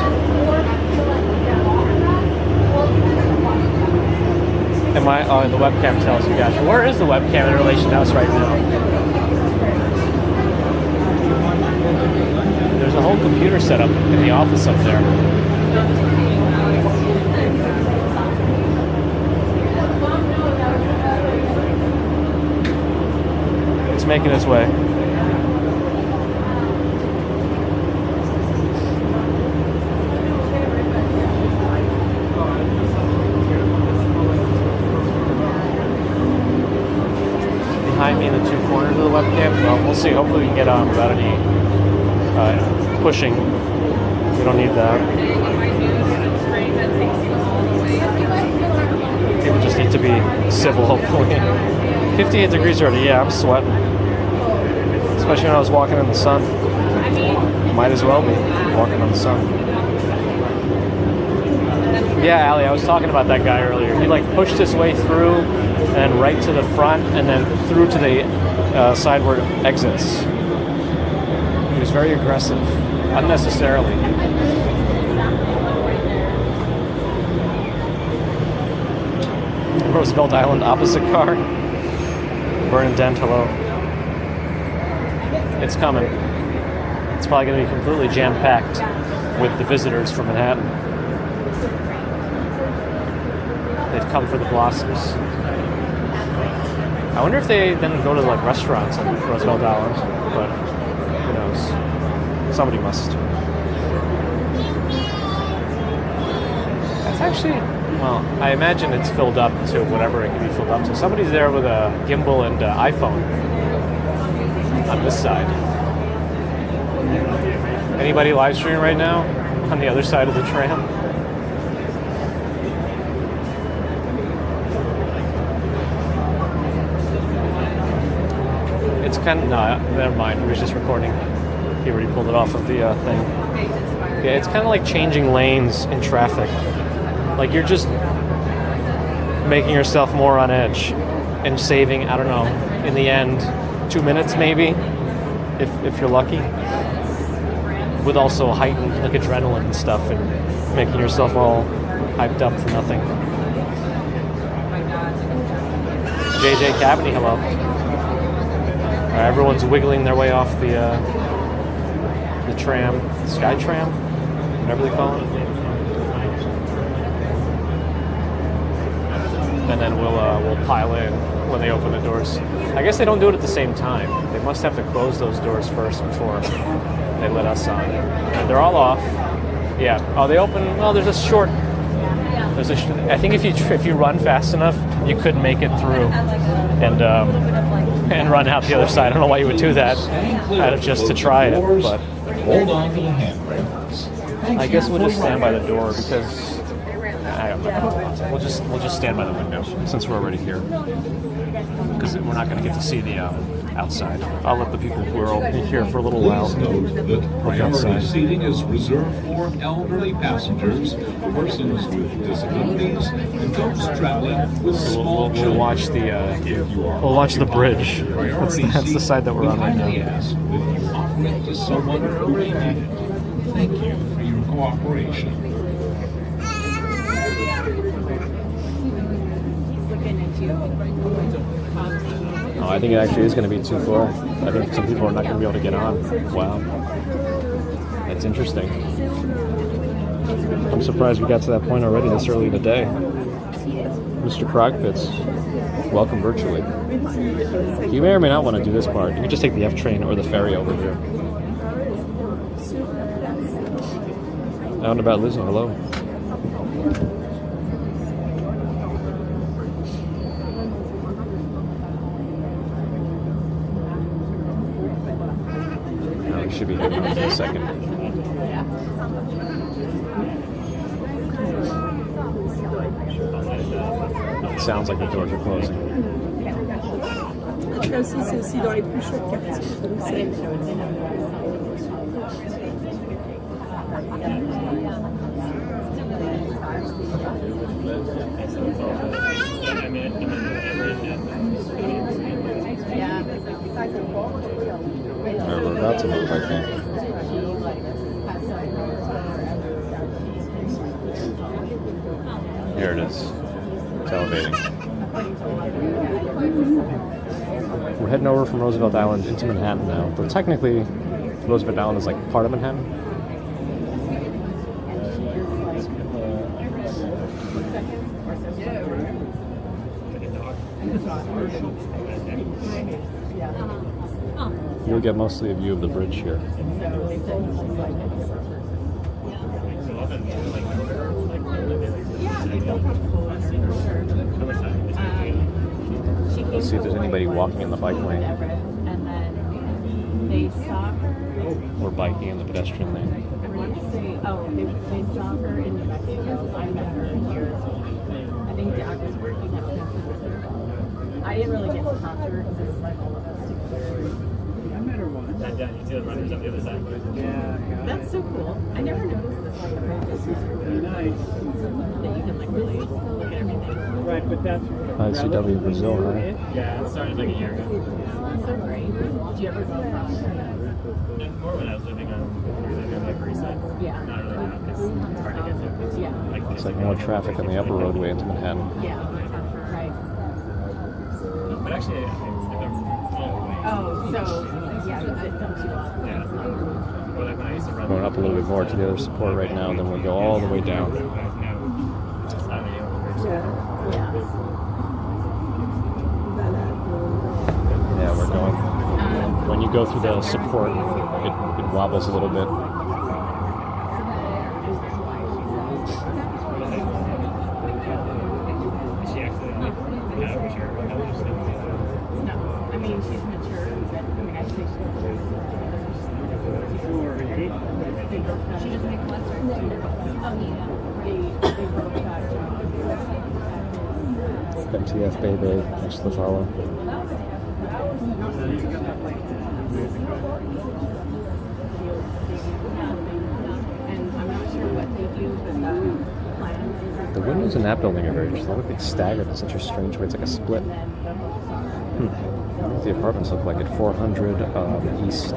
Am I? Oh, the webcam tells you. Gotcha. Where is the webcam in relation to us right now? There's a whole computer setup in the office up there. It's making its way. We'll see. Hopefully we can get on without any pushing. We don't need that. People just need to be civil, hopefully. 58 degrees already. Yeah, I'm sweating. Especially when I was walking in the sun. Might as well be walking in the sun. Yeah, Allie, I was talking about that guy earlier. He like pushed his way through and then right to the front and then through to the sideward exits. He was very aggressive, unnecessarily. Roosevelt Island opposite car. Burn and dent, hello. It's coming. It's probably going to be completely jam-packed with the visitors from Manhattan. They've come for the blossoms. I wonder if they then go to like restaurants on Roosevelt Island, but who knows? Somebody must. That's actually, well, I imagine it's filled up to whatever it can be filled up to. Somebody's there with a gimbal and iPhone on this side. Anybody live streaming right now on the other side of the tram? It's kind of, no, never mind. He was just recording. He already pulled it off of the thing. Yeah, it's kind of like changing lanes in traffic. Like you're just making yourself more on edge and saving, I don't know, in the end, 2 minutes maybe, if you're lucky. With also heightened like adrenaline and stuff and making yourself all hyped up for nothing. JJ Cavaney, hello. Everyone's wiggling their way off the tram, Sky Tram, whatever they call it. And then we'll pile in when they open the doors. I guess they don't do it at the same time. They must have to close those doors first before they let us on. And they're all off. Yeah. Oh, they open. Well, there's a short. I think if you run fast enough, you could make it through and run out the other side. I don't know why you would do that, out of just to try it. But hold on to the handrails. I guess we'll just stand by the door because we'll just stand by the window since we're already here because we're not going to get to see the outside. I'll let the people who are here for a little while Note that priority seating is reserved for elderly passengers, persons with disabilities, and those traveling with small children. We'll watch the bridge. That's the side that we're on right now. Ask that you offer it to someone who may need it. Thank you for your cooperation. Oh, I think it actually is going to be too full. I think some people are not going to be able to get on. Wow. That's interesting. I'm surprised we got to that point already this early in the day. Mr. Krogpitz, welcome virtually. You may or may not want to do this part. You can just take the F train or the ferry over here. Out and about Lizzo, hello. Should be heading out in a second. It sounds like the doors are closing. We're about to move, I think. Here it is. It's elevating. We're heading over from Roosevelt Island into Manhattan now. But technically, Roosevelt Island is like part of Manhattan. You'll get mostly a view of the bridge here. Let's see if there's anybody walking in the bike lane. They saw her. We're biking in the pedestrian lane. I want to say, they saw her in New Mexico. I met her here. I think Dad was working at the I didn't really get to talk to her because it was like all of us together. I met her once. And you see the runners on the other side. Yeah. That's so cool. I never noticed this on the road. This is Really nice. that you can like really look at everything. Right, but that's ICW Brazil, huh? Yeah, it started like a year ago. So great. Did you ever go across? More when I was living on the Upper East Side. Yeah. Not really now because it's hard to get to. Yeah. Looks like more traffic on the upper roadway into Manhattan. Yeah. Right. But actually, it's Oh, so yeah, it dumps you off. yeah. Well, like when I used to run. Going up a little bit more to the other support right now, and then we'll go all the way down. It's not really over. Yeah. Yeah, we're going. When you go through the support, it wobbles a little bit. Is she actually on it? Yeah, for sure. I was just thinking. No, I mean she's mature, but I mean I think she's she just makes less Oh yeah. They broke that job. MTF baby, thanks for the follow. And I'm not sure what they do, but the plan. The windows in that building are very interesting. They look like staggered in such a strange way. It's like a split. The apartments look like at 400 East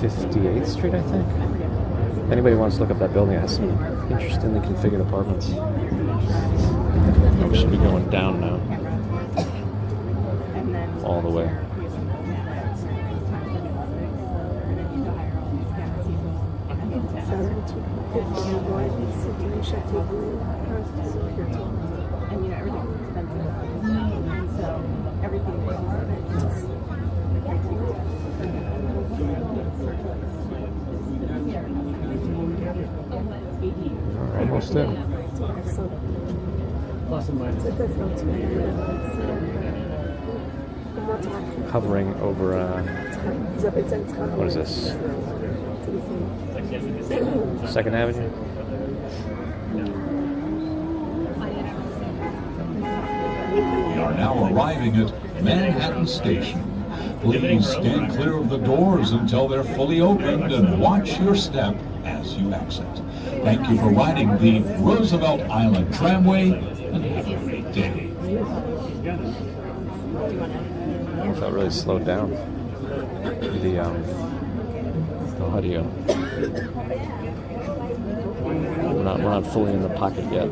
58th Street, I think. If anybody wants to look up that building, it has some interestingly configured apartments. We should be going down now. All the way. And you know, everything's expensive. So everything is We're almost there. plus and minus. Hovering over, what is this? 2nd Avenue? We are now arriving at Manhattan Station. Please stand clear of the doors until they're fully opened and watch your step as you exit. Thank you for riding the Roosevelt Island Tramway and have a great day. I felt really slowed down. The audio. We're not fully in the pocket yet.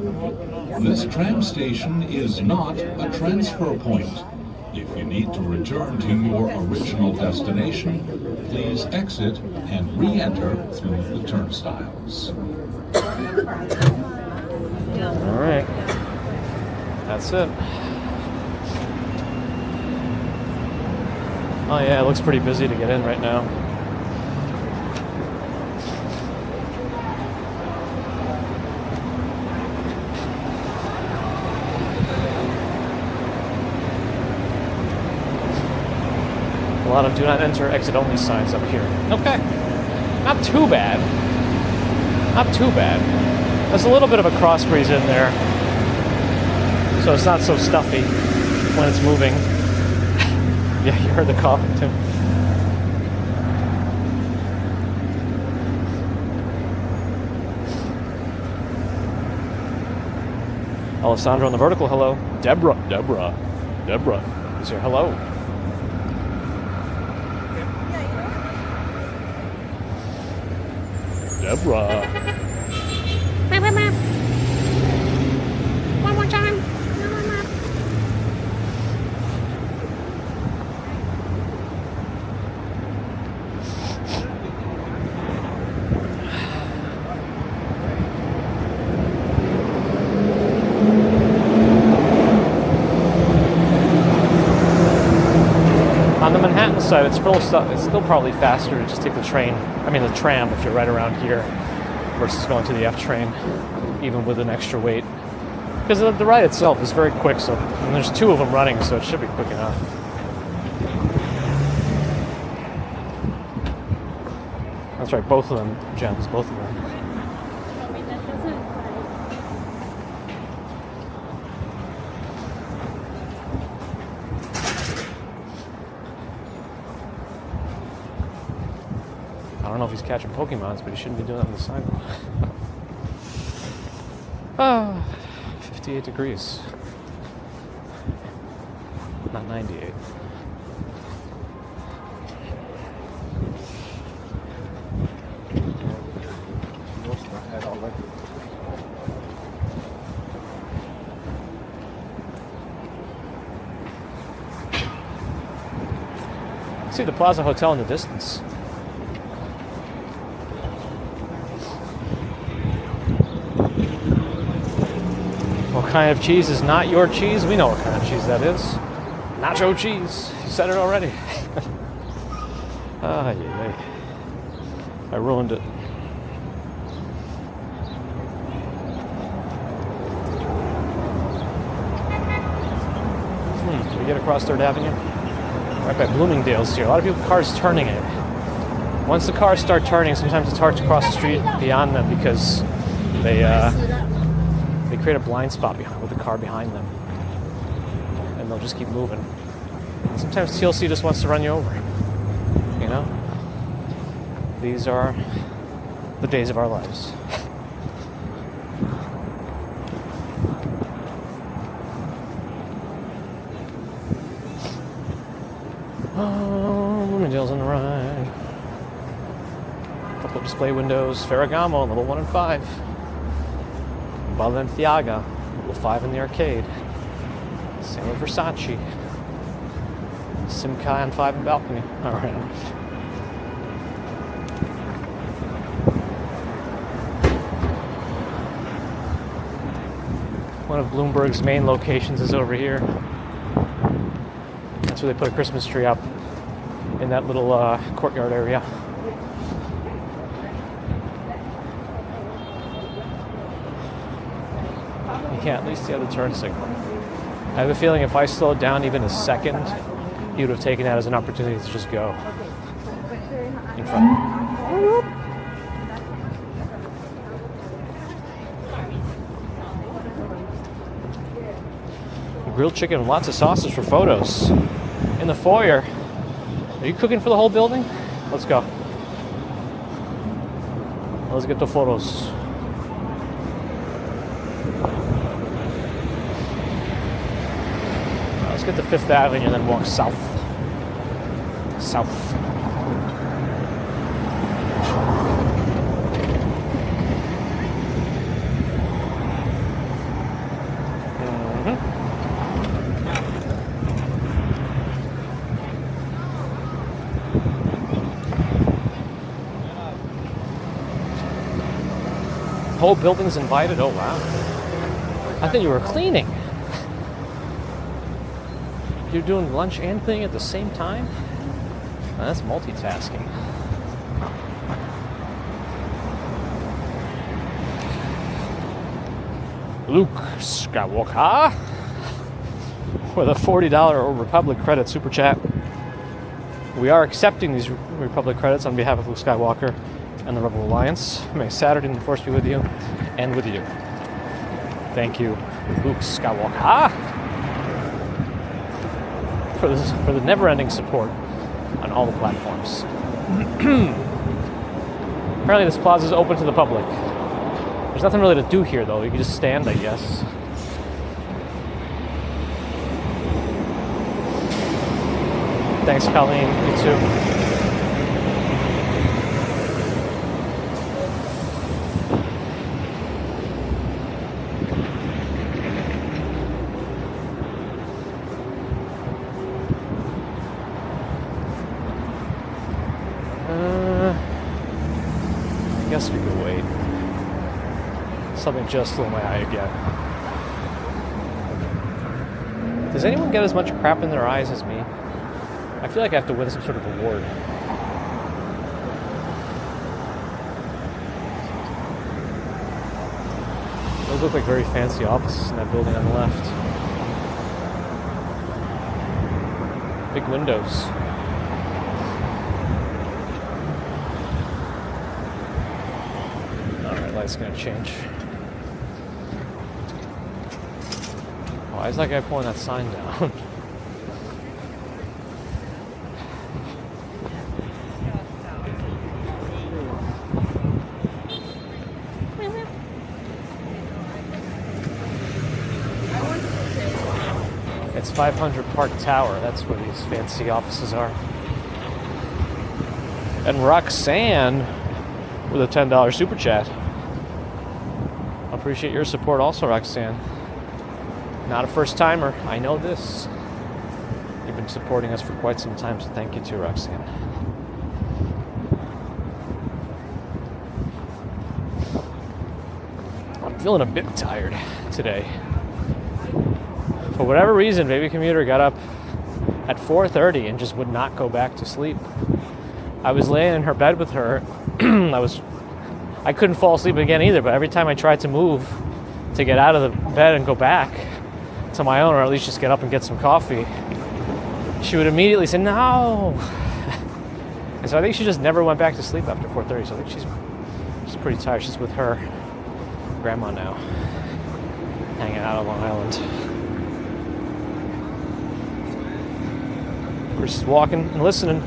This tram station is not a transfer point. If you need to return to your original destination, please exit and re-enter through the turnstiles. All right. That's it. Oh yeah, it looks pretty busy to get in right now. A lot of do not enter, exit only signs up here. Okay. Not too bad. Not too bad. There's a little bit of a cross breeze in there, so it's not so stuffy when it's moving. Yeah, you heard the coughing too. Alessandro on the vertical, hello. Deborah is here, hello. Deborah. One more time. On the Manhattan side, it's still probably faster to just take the tram if you're right around here versus going to the F train, even with an extra wait. Because the ride itself is very quick, and there's 2 of them running, so it should be quick enough. That's right, both of them, gems, both of them. I mean, that doesn't like. I don't know if he's catching Pokemons, but he shouldn't be doing that on the sidewalk. Oh, 58 degrees. Not 98. See the Plaza Hotel in the distance. What kind of cheese is not your cheese? We know what kind of cheese that is. Nacho cheese. You said it already. Yeah. I ruined it. Did we get across 3rd Avenue? Right by Bloomingdale's here. A lot of people, cars turning it. Once the cars start turning, sometimes it's hard to cross the street beyond them because they create a blind spot with the car behind them. And they'll just keep moving. And sometimes TLC just wants to run you over. You know? These are the days of our lives. Oh, Bloomingdale's on the right. A couple of display windows. Ferragamo, level 1 and 5. Balenciaga, level 5 in the arcade. Same with Versace. Simkai on 5 in balcony. Alright. One of Bloomberg's main locations is over here. That's where they put a Christmas tree up in that little courtyard area. You can't at least see the turn signal. I have a feeling if I slowed down even a second, he would have taken that as an opportunity to just go in front. Grilled chicken and lots of sauces for photos. In the foyer. Are you cooking for the whole building? Let's go. Let's get the photos. Let's get to 5th Avenue and then walk south. South. Whole building's invited? Oh, wow. I thought you were cleaning. You're doing lunch and cleaning at the same time? Now, that's multitasking. Luke Skywalker with a $40 Republic credit super chat. We are accepting these Republic credits on behalf of Luke Skywalker and the Rebel Alliance. May Saturday and the Force be with you and with you. Thank you, Luke Skywalker, for the never-ending support on all the platforms. Apparently this plaza is open to the public. There's nothing really to do here, though. You can just stand, I guess. Thanks, Colleen. You too. I guess we could wait. Something just flew my eye again. Does anyone get as much crap in their eyes as me? I feel like I have to win some sort of award. Those look like very fancy offices in that building on the left. Big windows. light's gonna change. Why is that guy pulling that sign down? It's 500 Park Tower. That's where these fancy offices are. And Roxanne with a $10 super chat. Appreciate your support also, Roxanne. Not a first timer. I know this. You've been supporting us for quite some time, so thank you too, Roxanne. I'm feeling a bit tired today. For whatever reason, baby commuter got up at 4:30 and just would not go back to sleep. I was laying in her bed with her. I couldn't fall asleep again either, but every time I tried to move to get out of the bed and go back to my own, or at least just get up and get some coffee, she would immediately say, no. And so I think she just never went back to sleep after 4:30. So I think she's pretty tired. She's with her grandma now, hanging out on Long Island. Chris is walking and listening.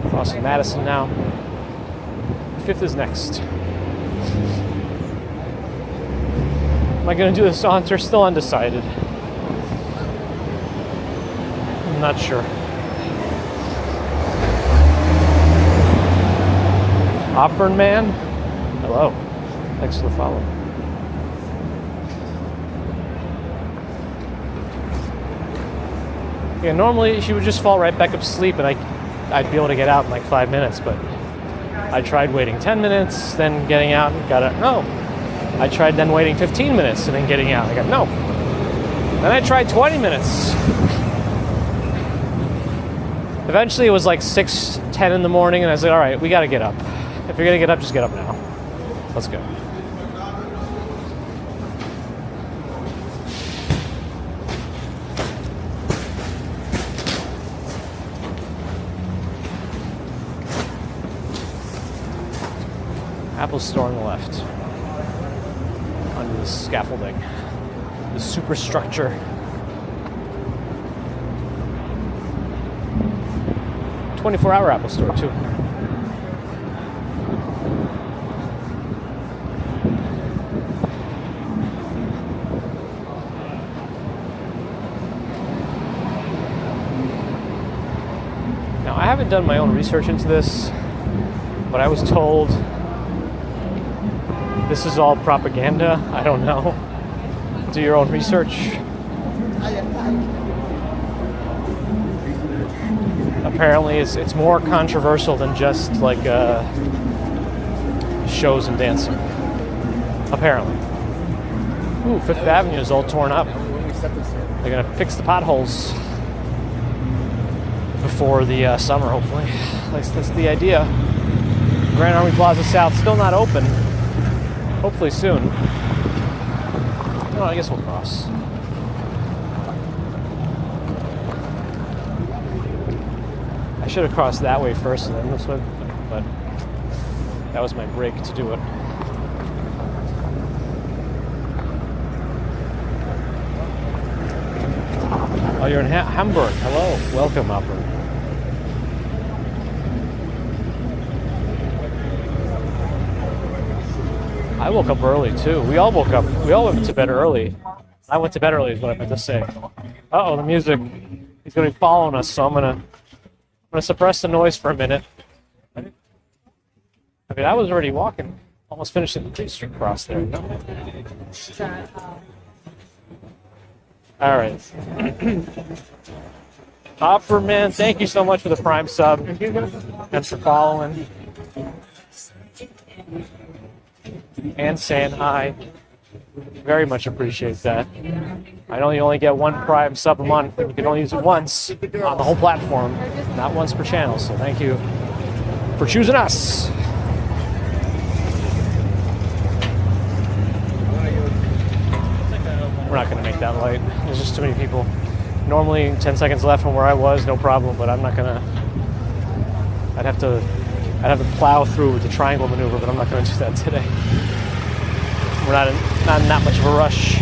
Crossing Madison now. Fifth is next. Am I going to do the saunter? Still undecided. I'm not sure. Auburn Man? Hello. Thanks for the follow. Yeah, normally she would just fall right back asleep and I'd be able to get out in like 5 minutes, but I tried waiting 10 minutes, then getting out and got it. No. I tried then waiting 15 minutes and then getting out. I got no. Then I tried 20 minutes. Eventually it was like 6:10 in the morning and I said, all right, we got to get up. If you're going to get up, just get up now. Let's go. Apple store on the left. Under the scaffolding. The superstructure. "24-hour Apple store, too. Now, I haven't done my own research into this, but I was told this is all propaganda. I don't know. Do your own research. Apparently, it's more controversial than just like shows and dancing. Apparently. Ooh, Fifth Avenue is all torn up. They're gonna fix the potholes before the summer, hopefully. That's the idea. Grand Army Plaza South still not open. Hopefully soon. Oh, I guess we'll cross. I should have crossed that way first and then this way, but that was my break to do it. Oh, you're in Hamburg. Hello. Welcome, Upper. I woke up early too. We all woke up. We all went to bed early. I went to bed early is what I meant to say. Uh-oh, the music. He's going to be following us, so I'm going to suppress the noise for a minute. I mean, I was already walking. Almost finished the 3rd Street cross there. No? All right. Opperman, thank you so much for the Prime sub. And for following. And saying hi. Very much appreciate that. I know you only get one Prime sub a month, and you can only use it once on the whole platform, not once per channel. So thank you for choosing us. We're not going to make that light. There's just too many people. Normally 10 seconds left from where I was, no problem, but I'm not going to. I'd have to plow through with the triangle maneuver, but I'm not going to do that today. We're not in that much of a rush.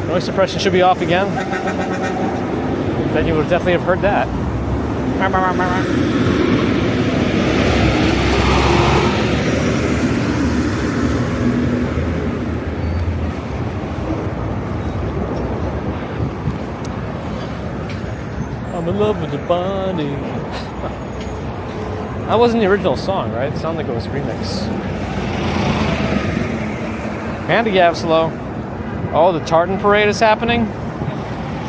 Noise suppression should be off again. Then you would definitely have heard that. I'm in love with your body. That wasn't the original song, right? It sounded like it was a remix. Andy Gavslow. Oh, the tartan parade is happening?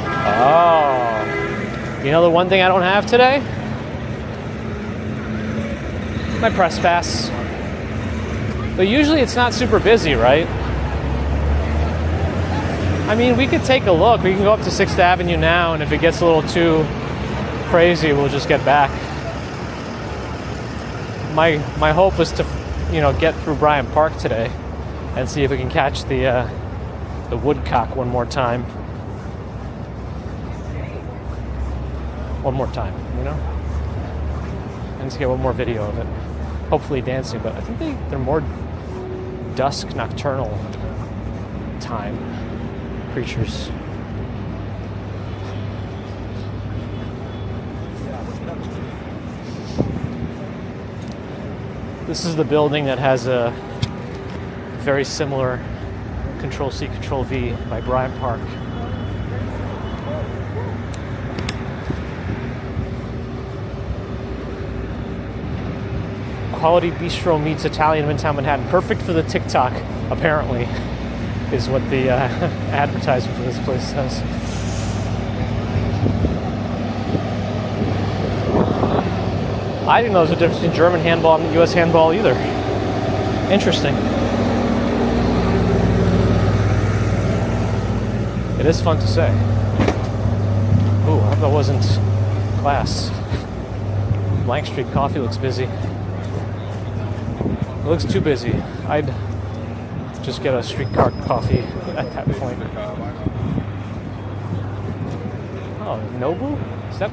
Oh. You know the one thing I don't have today? My press pass. But usually it's not super busy, right? I mean, we could take a look. We can go up to 6th Avenue now, and if it gets a little too crazy, we'll just get back. My hope was to, get through Bryant Park today and see if we can catch the woodcock one more time. One more time, And just get one more video of it. Hopefully dancing, but I think they're more dusk nocturnal time creatures. This is the building that has a very similar Control-C, Control-V by Bryant Park. Quality Bistro meets Italian Midtown Manhattan. Perfect for the TikTok, apparently, is what the advertisement for this place says. I didn't know there was a difference between German handball and U.S. handball either. Interesting. It is fun to say. Ooh, I hope that wasn't class. Blank Street Coffee looks busy. It looks too busy. I'd just get a streetcar coffee at that point. Oh, Nobu? Is that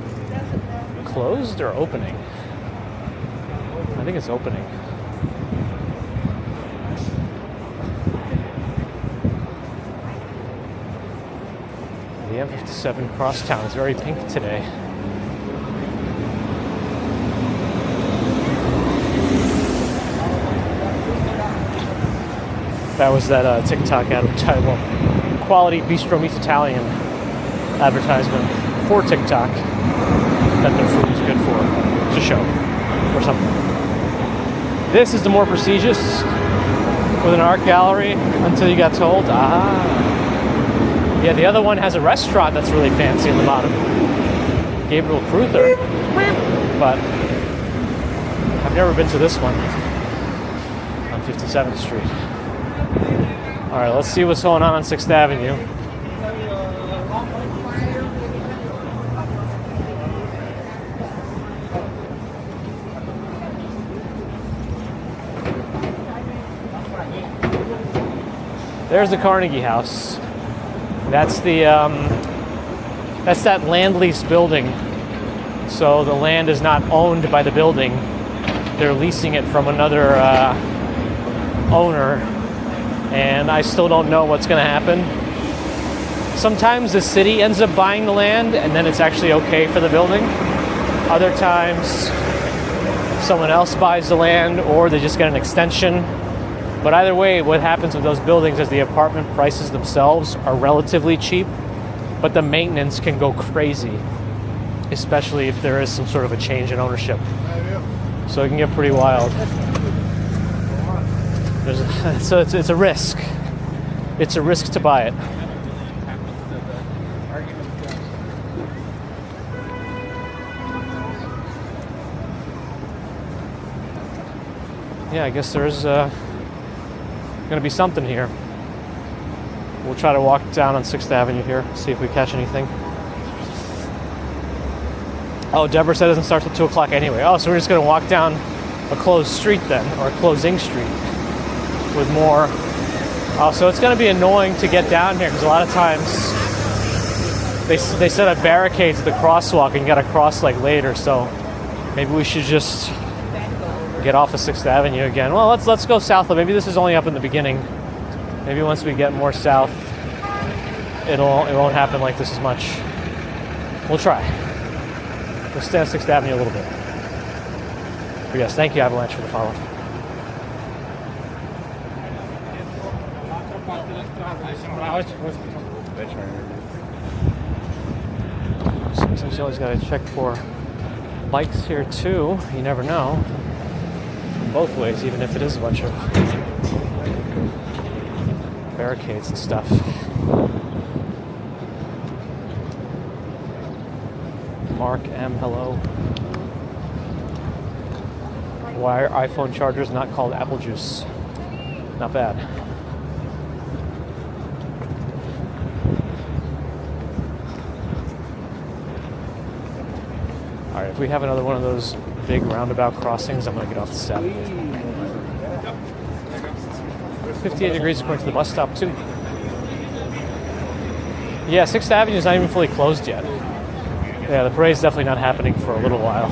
closed or opening? I think it's opening. The M57 crosstown is very pink today. That was that TikTok advertisement. Quality Bistro meets Italian advertisement for TikTok that their food is good for. To show or something. This is the more prestigious with an art gallery until you got told. Yeah, the other one has a restaurant that's really fancy in the bottom. Gabriel Cruther. But I've never been to this one on 57th Street. All right, let's see what's going on 6th Avenue. There's the Carnegie House. That's that land lease building. So the land is not owned by the building. They're leasing it from another owner. And I still don't know what's going to happen. Sometimes the city ends up buying the land and then it's actually okay for the building. Other times someone else buys the land or they just get an extension. But either way, what happens with those buildings is the apartment prices themselves are relatively cheap, but the maintenance can go crazy, especially if there is some sort of a change in ownership. So it can get pretty wild. So it's a risk. It's a risk to buy it. Yeah, I guess there's going to be something here. We'll try to walk down on 6th Avenue here, see if we catch anything. Oh, Deborah said it doesn't start till 2 o'clock anyway. Oh, so we're just going to walk down a closed street then, or a closing street with more. So it's going to be annoying to get down here because a lot of times they set up barricades at the crosswalk and you got to cross like later. So maybe we should just get off of 6th Avenue again. Well, let's go south. Maybe this is only up in the beginning. Maybe once we get more south, it won't happen like this as much. We'll try. We'll stay on 6th Avenue a little bit. But yes, thank you, Avalanche, for the follow. Sometimes you always got to check for bikes here too. You never know. Both ways, even if it is a bunch of barricades and stuff. Mark M, hello. Why are iPhone chargers not called apple juice? Not bad. Alright, if we have another one of those big roundabout crossings, I'm going to get off the step. 58 degrees according to the bus stop, too. Yeah, 6th Avenue is not even fully closed yet. Yeah, the parade's definitely not happening for a little while.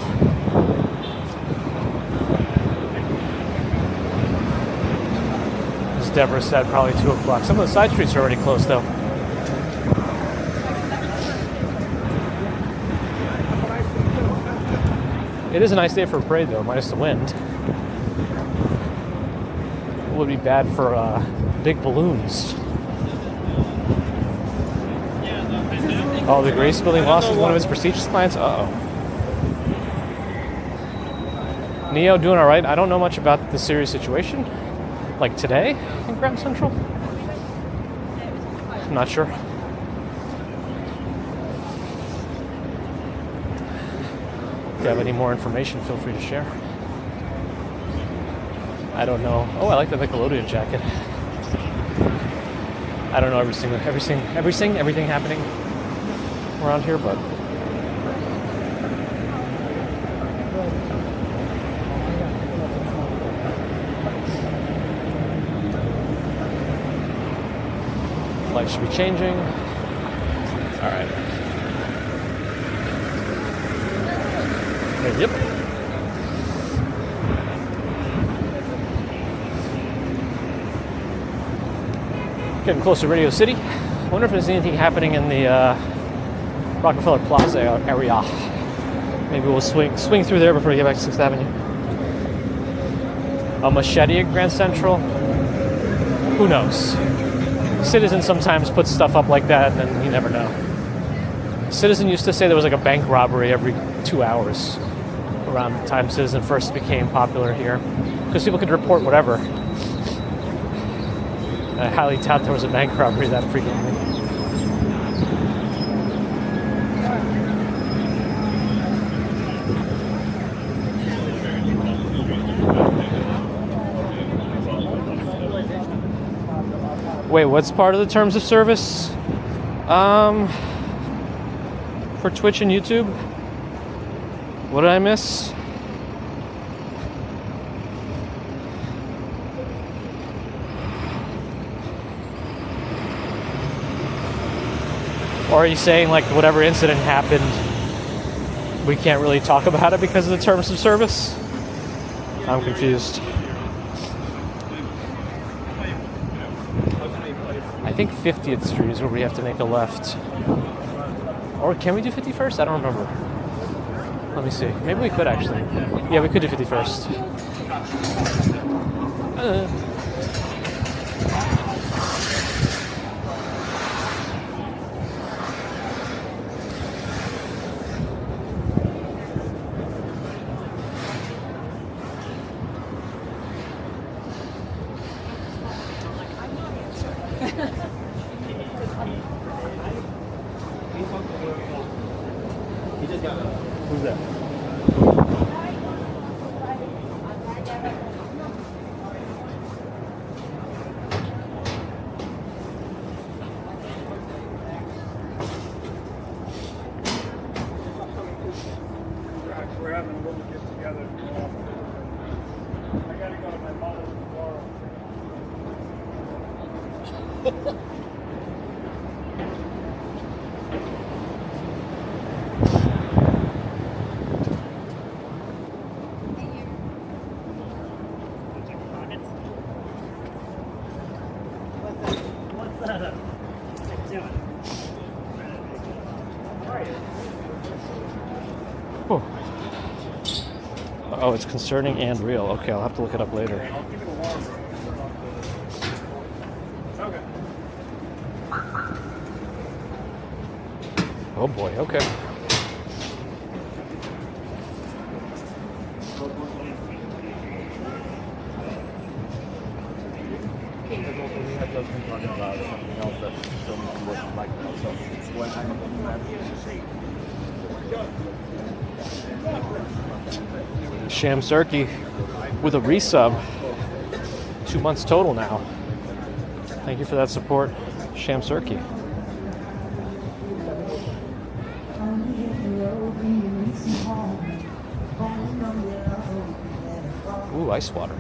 As Deborah said, probably 2 o'clock. Some of the side streets are already closed, though. It is a nice day for a parade, though, minus the wind. It would be bad for big balloons. Oh, the Grace Building lost one of its prestigious clients? Uh-oh. Neo doing all right. I don't know much about the serious situation. Like today in Grand Central? I'm not sure. If you have any more information, feel free to share. I don't know. Oh, I like the Nickelodeon jacket. I don't know everything happening around here, but lights should be changing. All right. Yep. Getting close to Radio City. I wonder if there's anything happening in the Rockefeller Plaza area. Maybe we'll swing through there before we get back to 6th Avenue. A machete at Grand Central? Who knows? Citizen sometimes puts stuff up like that, and then you never know. Citizen used to say there was like a bank robbery every 2 hours around the time Citizen first became popular here, because people could report whatever. I highly doubt there was a bank robbery that frequently. Wait, what's part of the terms of service? For Twitch and YouTube? What did I miss? Or are you saying like whatever incident happened, we can't really talk about it because of the terms of service? I'm confused. I think 50th Street is where we have to make a left. Or can we do 51st? I don't remember. Let me see. Maybe we could actually. Yeah, we could do 51st. Who's that? We're having a little get together. What's that? Oh, it's concerning and real. Okay, I'll have to look it up later. Oh boy, okay. Sham Surkey with a resub. 2 months total now. Thank you for that support, Sham Surkey. Ooh, ice water.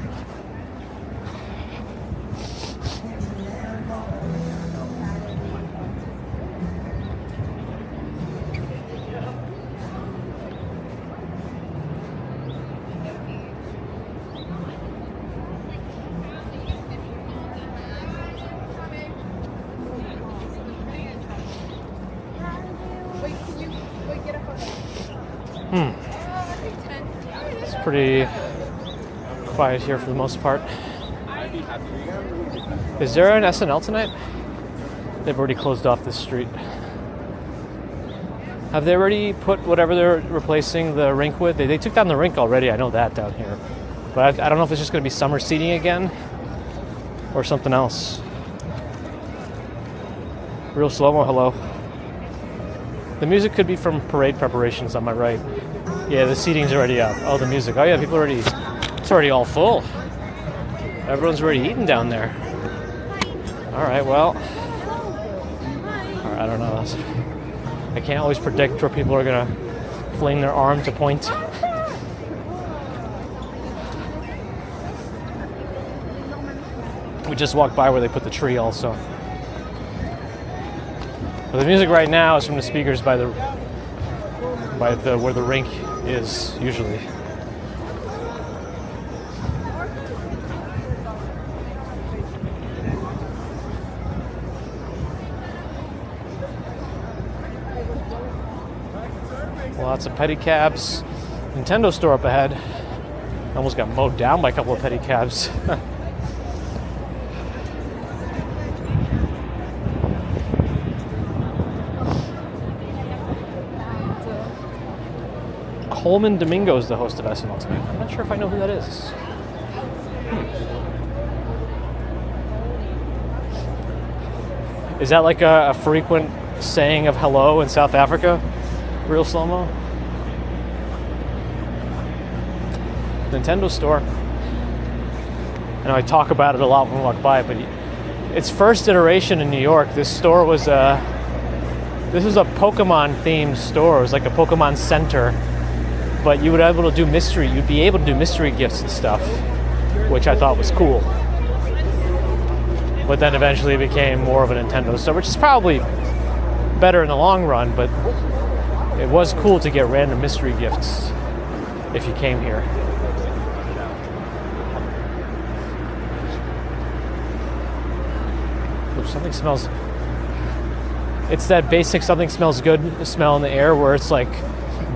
It's pretty quiet here for the most part. Is there an SNL tonight? They've already closed off this street. Have they already put whatever they're replacing the rink with? They took down the rink already, I know that down here. But I don't know if it's just going to be summer seating again or something else. Real slow-mo, hello. The music could be from parade preparations on my right. Yeah, the seating's already up. Oh, the music. Oh yeah, people already, it's already all full. Everyone's already eating down there. All right, well, I don't know. I can't always predict where people are gonna fling their arm to point. We just walked by where they put the tree also. But the music right now is from the speakers by the where the rink is usually. Lots of pedicabs. Nintendo store up ahead. Almost got mowed down by a couple of pedicabs. Coleman Domingo is the host of SNL tonight. I'm not sure if I know who that is. Is that like a frequent saying of hello in South Africa? Real slow-mo? Nintendo store. I know I talk about it a lot when we walk by, but its first iteration in New York, this store was this was a Pokemon-themed store. It was like a Pokemon center. But you would be able to do you'd be able to do mystery gifts and stuff, which I thought was cool. But then eventually it became more of a Nintendo store, which is probably better in the long run, but it was cool to get random mystery gifts if you came here. Ooh, something smells... It's that basic something smells good smell in the air where it's like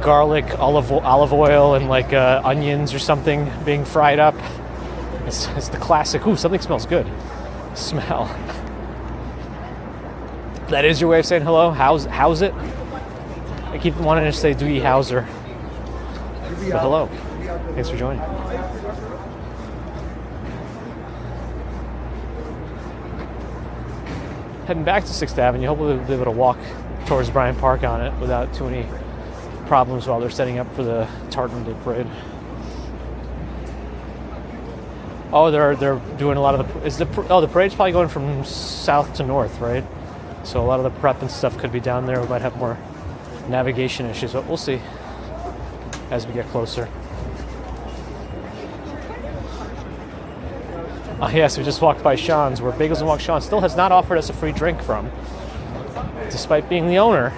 garlic, olive oil, and like onions or something being fried up. It's the classic, ooh, something smells good smell. That is your way of saying hello? How's it? I keep wanting to say Doogie Howser. But hello. Thanks for joining. Heading back to 6th Avenue. Hopefully we'll be able to walk towards Bryant Park on it without too many problems while they're setting up for the Tartan Day Parade. Oh, they're doing a lot of the parade's probably going from south to north, right? So a lot of the prep and stuff could be down there. We might have more navigation issues, but we'll see as we get closer. Oh yes, we just walked by Sean's, where Bagels and Walk Sean still has not offered us a free drink from, despite being the owner.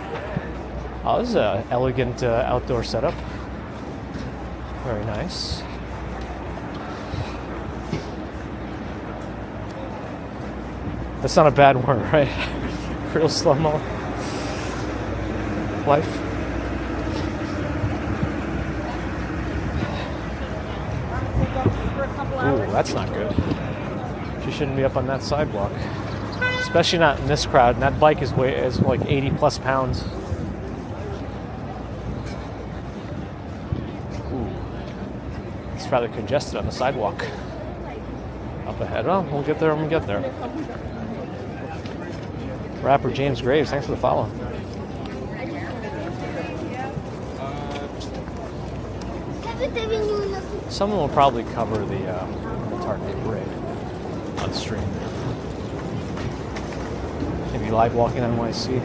Oh, this is an elegant outdoor setup. Very nice. That's not a bad word, right? Real slow-mo life. Ooh, that's not good. She shouldn't be up on that sidewalk. Especially not in this crowd. And that bike is like 80 plus pounds. Ooh. It's rather congested on the sidewalk. Up ahead. Oh, we'll get there when we get there. Rapper James Graves, thanks for the follow. Someone will probably cover the Target parade on stream. Maybe live walking on NYC.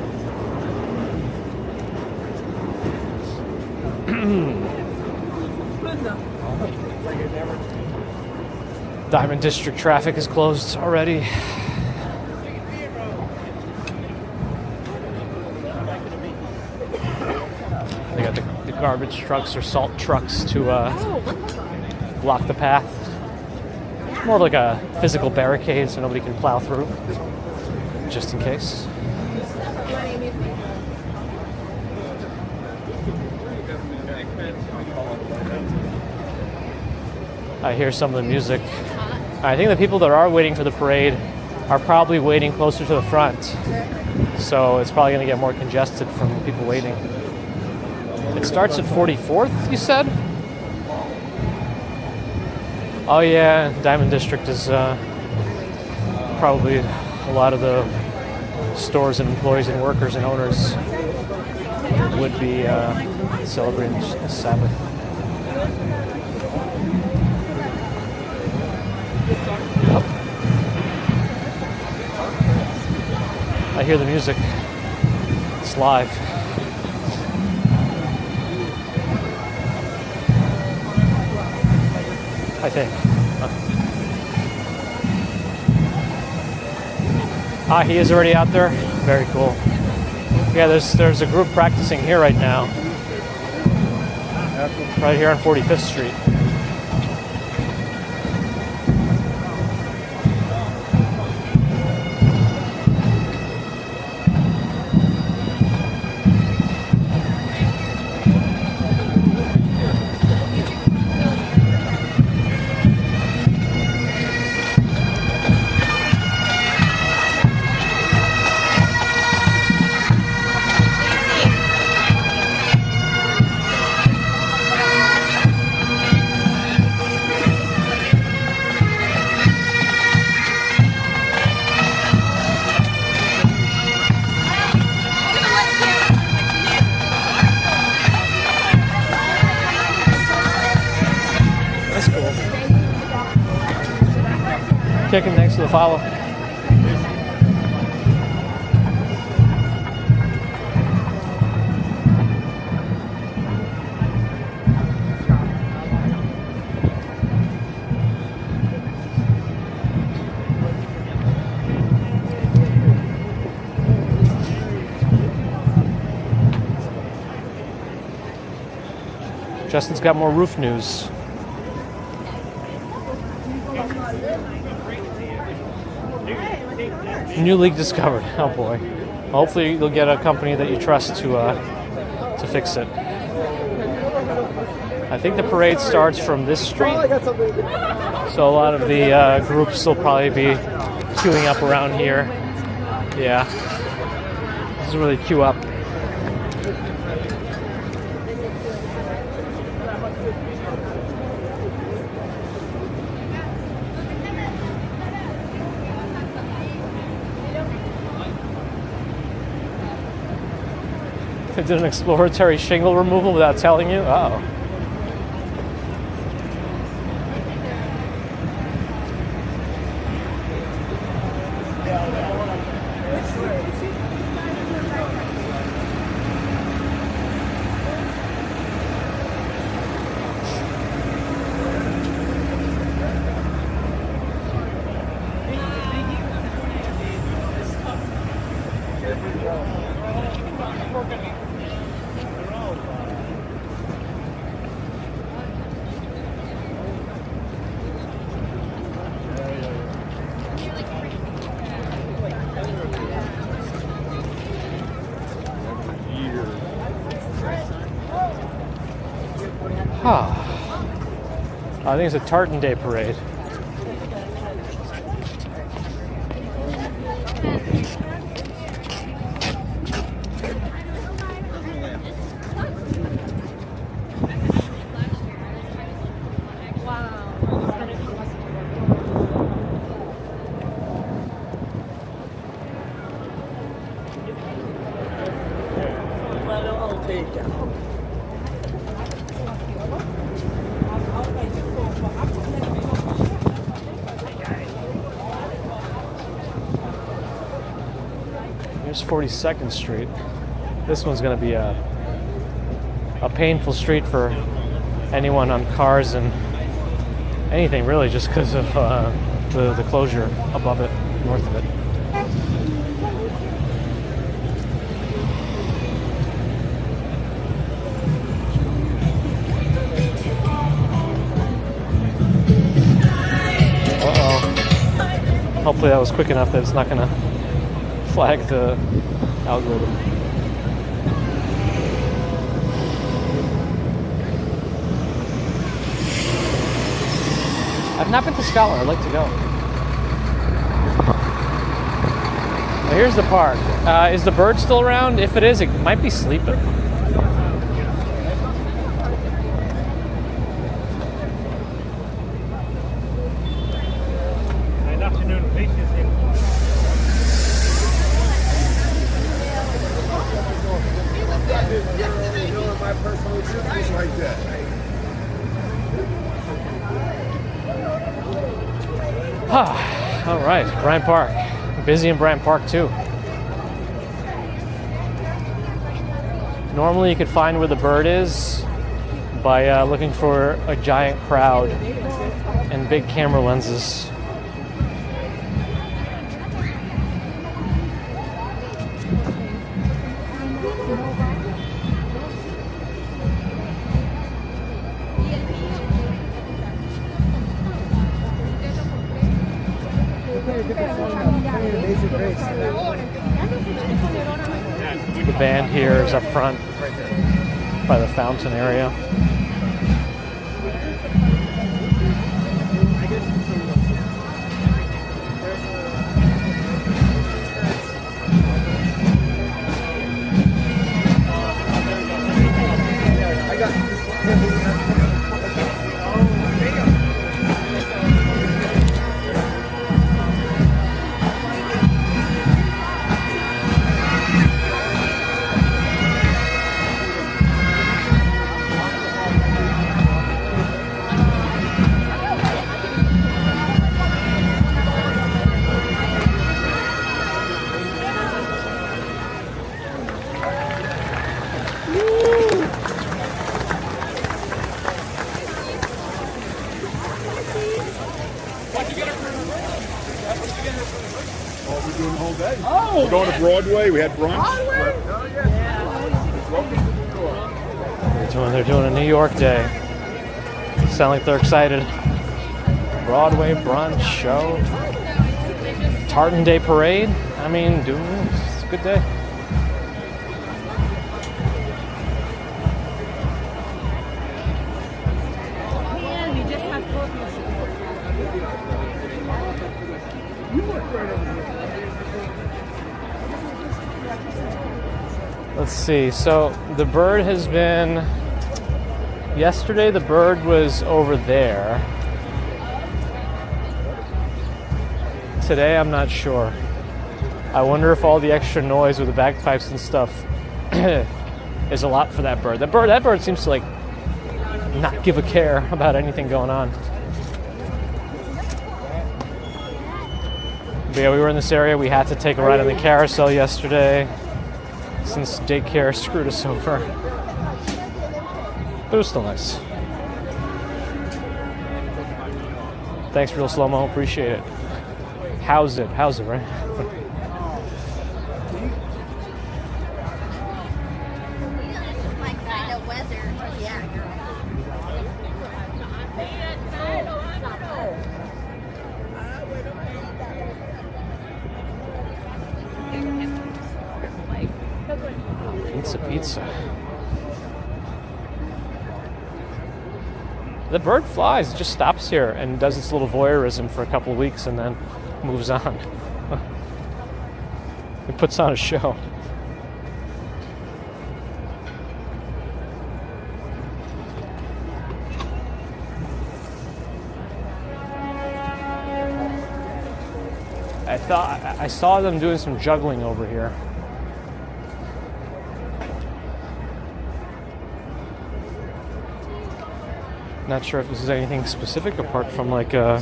Diamond District traffic is closed already. They got the garbage trucks or salt trucks to block the path. It's more like a physical barricade so nobody can plow through, just in case. I hear some of the music. I think the people that are waiting for the parade are probably waiting closer to the front. So it's probably going to get more congested from people waiting. It starts at 44th, you said? Oh yeah, Diamond District is probably a lot of the stores and employees and workers and owners would be celebrating Sabbath. I hear the music. It's live. I think. He is already out there. Very cool. Yeah, there's a group practicing here right now. Right here on 45th Street. Kicking, thanks for the follow. Justin's got more roof news. New leak discovered. Oh boy. Hopefully you'll get a company that you trust to fix it. I think the parade starts from this street. So a lot of the groups will probably be queuing up around here. Yeah. This is really queue up. They did an exploratory shingle removal without telling you? Uh-oh. I think it's a Tartan Day parade. Here's 42nd Street. This one's going to be a painful street for anyone on cars and anything really, just because of the closure above it, north of it. Uh-oh. Hopefully that was quick enough that it's not going to flag the algorithm. I've not been to Scotland. I'd like to go. Well, here's the park. Is the bird still around? If it is, it might be sleeping. Good afternoon, patience. My personal business like that. All right, Bryant Park. Busy in Bryant Park too. Normally you could find where the bird is by looking for a giant crowd and big camera lenses. The band here is up front by the fountain area. We're going to Broadway. We had brunch. They're doing a New York day. Sound like they're excited. Broadway brunch show. Tartan Day parade. I mean, it's a good day. Yeah, we just have coffee. Let's see. So the bird has been. Yesterday the bird was over there. Today I'm not sure. I wonder if all the extra noise with the bagpipes and stuff is a lot for that bird. That bird seems to like not give a care about anything going on. But yeah, we were in this area. We had to take a ride on the carousel yesterday since Daycare screwed us over. But it was still nice. Thanks, Real Slow-Mo. Appreciate it. How's it, right? Like the weather, yeah. Pizza. The bird flies. It just stops here and does its little voyeurism for a couple of weeks and then moves on. It puts on a show. I saw them doing some juggling over here. Not sure if this is anything specific apart from like a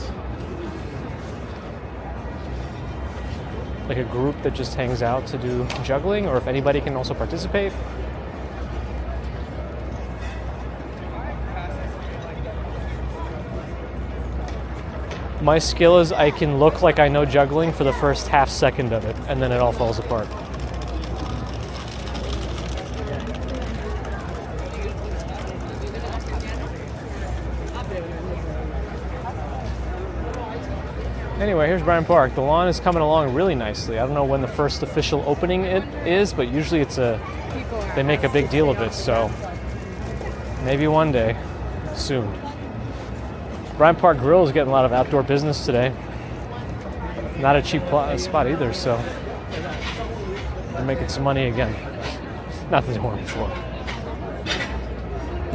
group that just hangs out to do juggling, or if anybody can also participate. My skill is I can look like I know juggling for the first half second of it, and then it all falls apart. Anyway, here's Bryant Park. The lawn is coming along really nicely. I don't know when the first official opening it is, but usually they make a big deal of it, so maybe one day soon. Bryant Park Grill is getting a lot of outdoor business today. Not a cheap spot either, so they're making some money again. Not that they weren't before.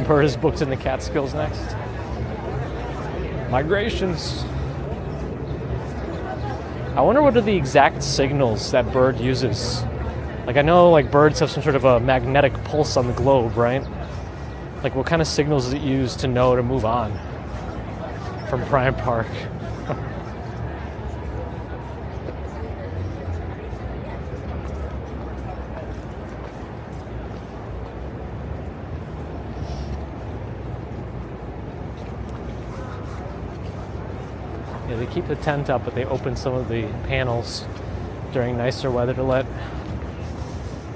Bird is booked in the Catskills next. Migrations. I wonder what are the exact signals that bird uses. Like I know like birds have some sort of a magnetic pulse on the globe, right? Like what kind of signals does it use to know to move on from Bryant Park? Yeah, they keep the tent up, but they open some of the panels during nicer weather to let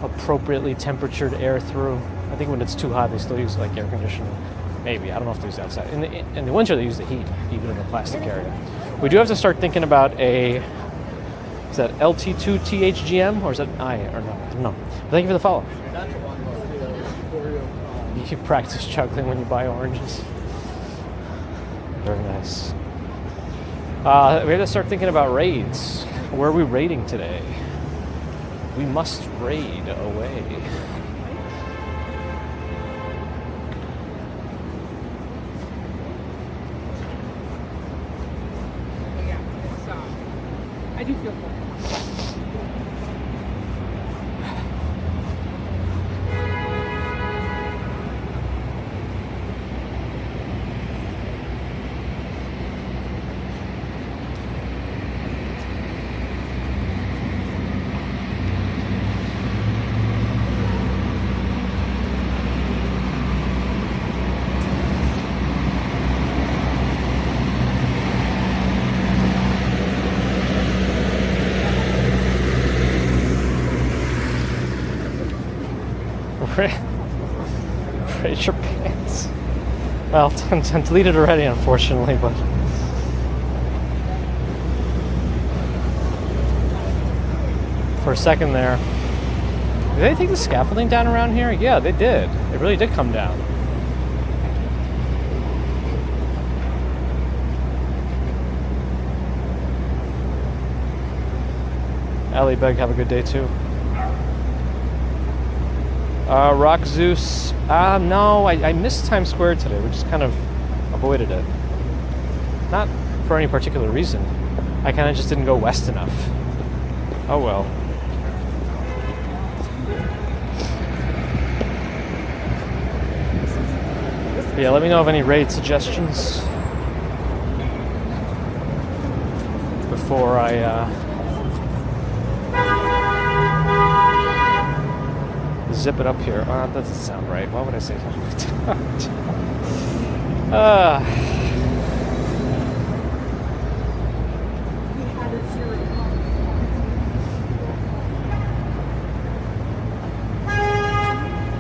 appropriately temperatured air through. I think when it's too hot, they still use like air conditioning. Maybe, I don't know if they use it outside. In the winter, they use the heat, even in the plastic area. We do have to start thinking about is that LT2 THGM, or is that I, or no? I don't know. But thank you for the follow. You practice juggling when you buy oranges. Very nice. We have to start thinking about raids. Where are we raiding today? We must raid away. I do feel cool. Raise your pants. Well, I'm deleted already, unfortunately, but for a second there. Did they take the scaffolding down around here? Yeah, they did. It really did come down. Ali Beg, have a good day too. Rock Zeus. No, I missed Times Square today. We just kind of avoided it. Not for any particular reason. I kind of just didn't go west enough. Oh well. Yeah, let me know of any raid suggestions before I zip it up here. That doesn't sound right. Why would I say something like that?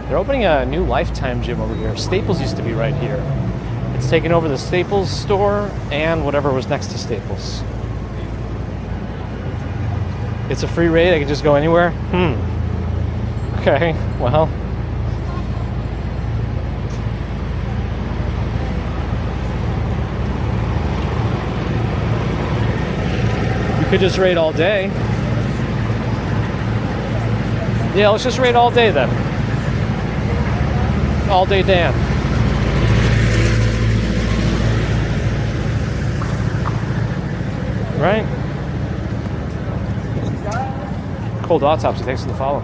They're opening a new Lifetime gym over here. Staples used to be right here. It's taken over the Staples store and whatever was next to Staples. It's a free raid. I can just go anywhere. Okay, well. We could just raid all day. Yeah, let's just raid all day then. All day Dan. Right? Cold autopsy, thanks for the follow.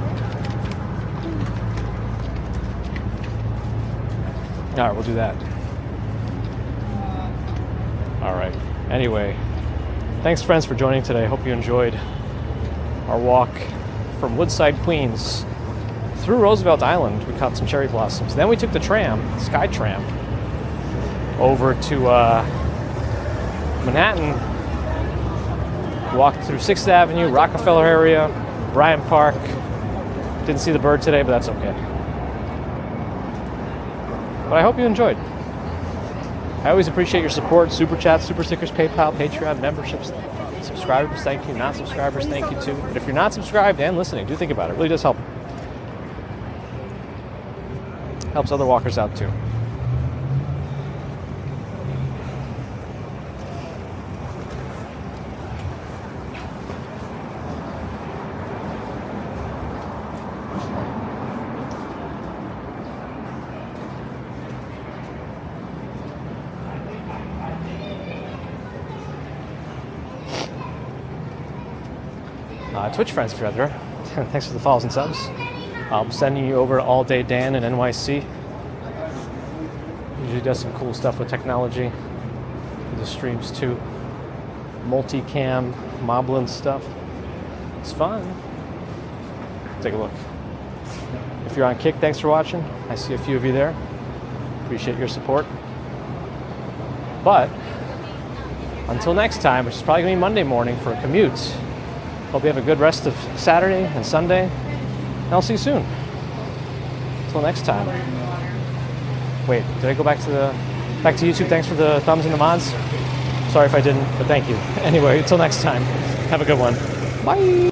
Alright, we'll do that. Alright. Anyway, thanks friends for joining today. Hope you enjoyed our walk from Woodside, Queens through Roosevelt Island. We caught some cherry blossoms. Then we took the tram, Sky Tram, over to Manhattan. Walked through 6th Avenue, Rockefeller area, Bryant Park. Didn't see the bird today, but that's okay. But I hope you enjoyed. I always appreciate your support. Super chats, super stickers, PayPal, Patreon, memberships. Subscribers, thank you. Non-subscribers, thank you too. But if you're not subscribed and listening, do think about it. It really does help. Helps other walkers out too. Twitch friends, if you're out there, thanks for the follows and subs. I'm sending you over to All Day Dan in NYC. Usually does some cool stuff with technology. He does streams too. Multicam, moblin stuff. It's fun. Take a look. If you're on Kick, thanks for watching. I see a few of you there. Appreciate your support. But until next time, which is probably going to be Monday morning for a commute. Hope you have a good rest of Saturday and Sunday. And I'll see you soon. Until next time. Wait, did I go back to YouTube? Thanks for the thumbs and the mods. Sorry if I didn't, but thank you. Anyway, until next time. Have a good one. Bye.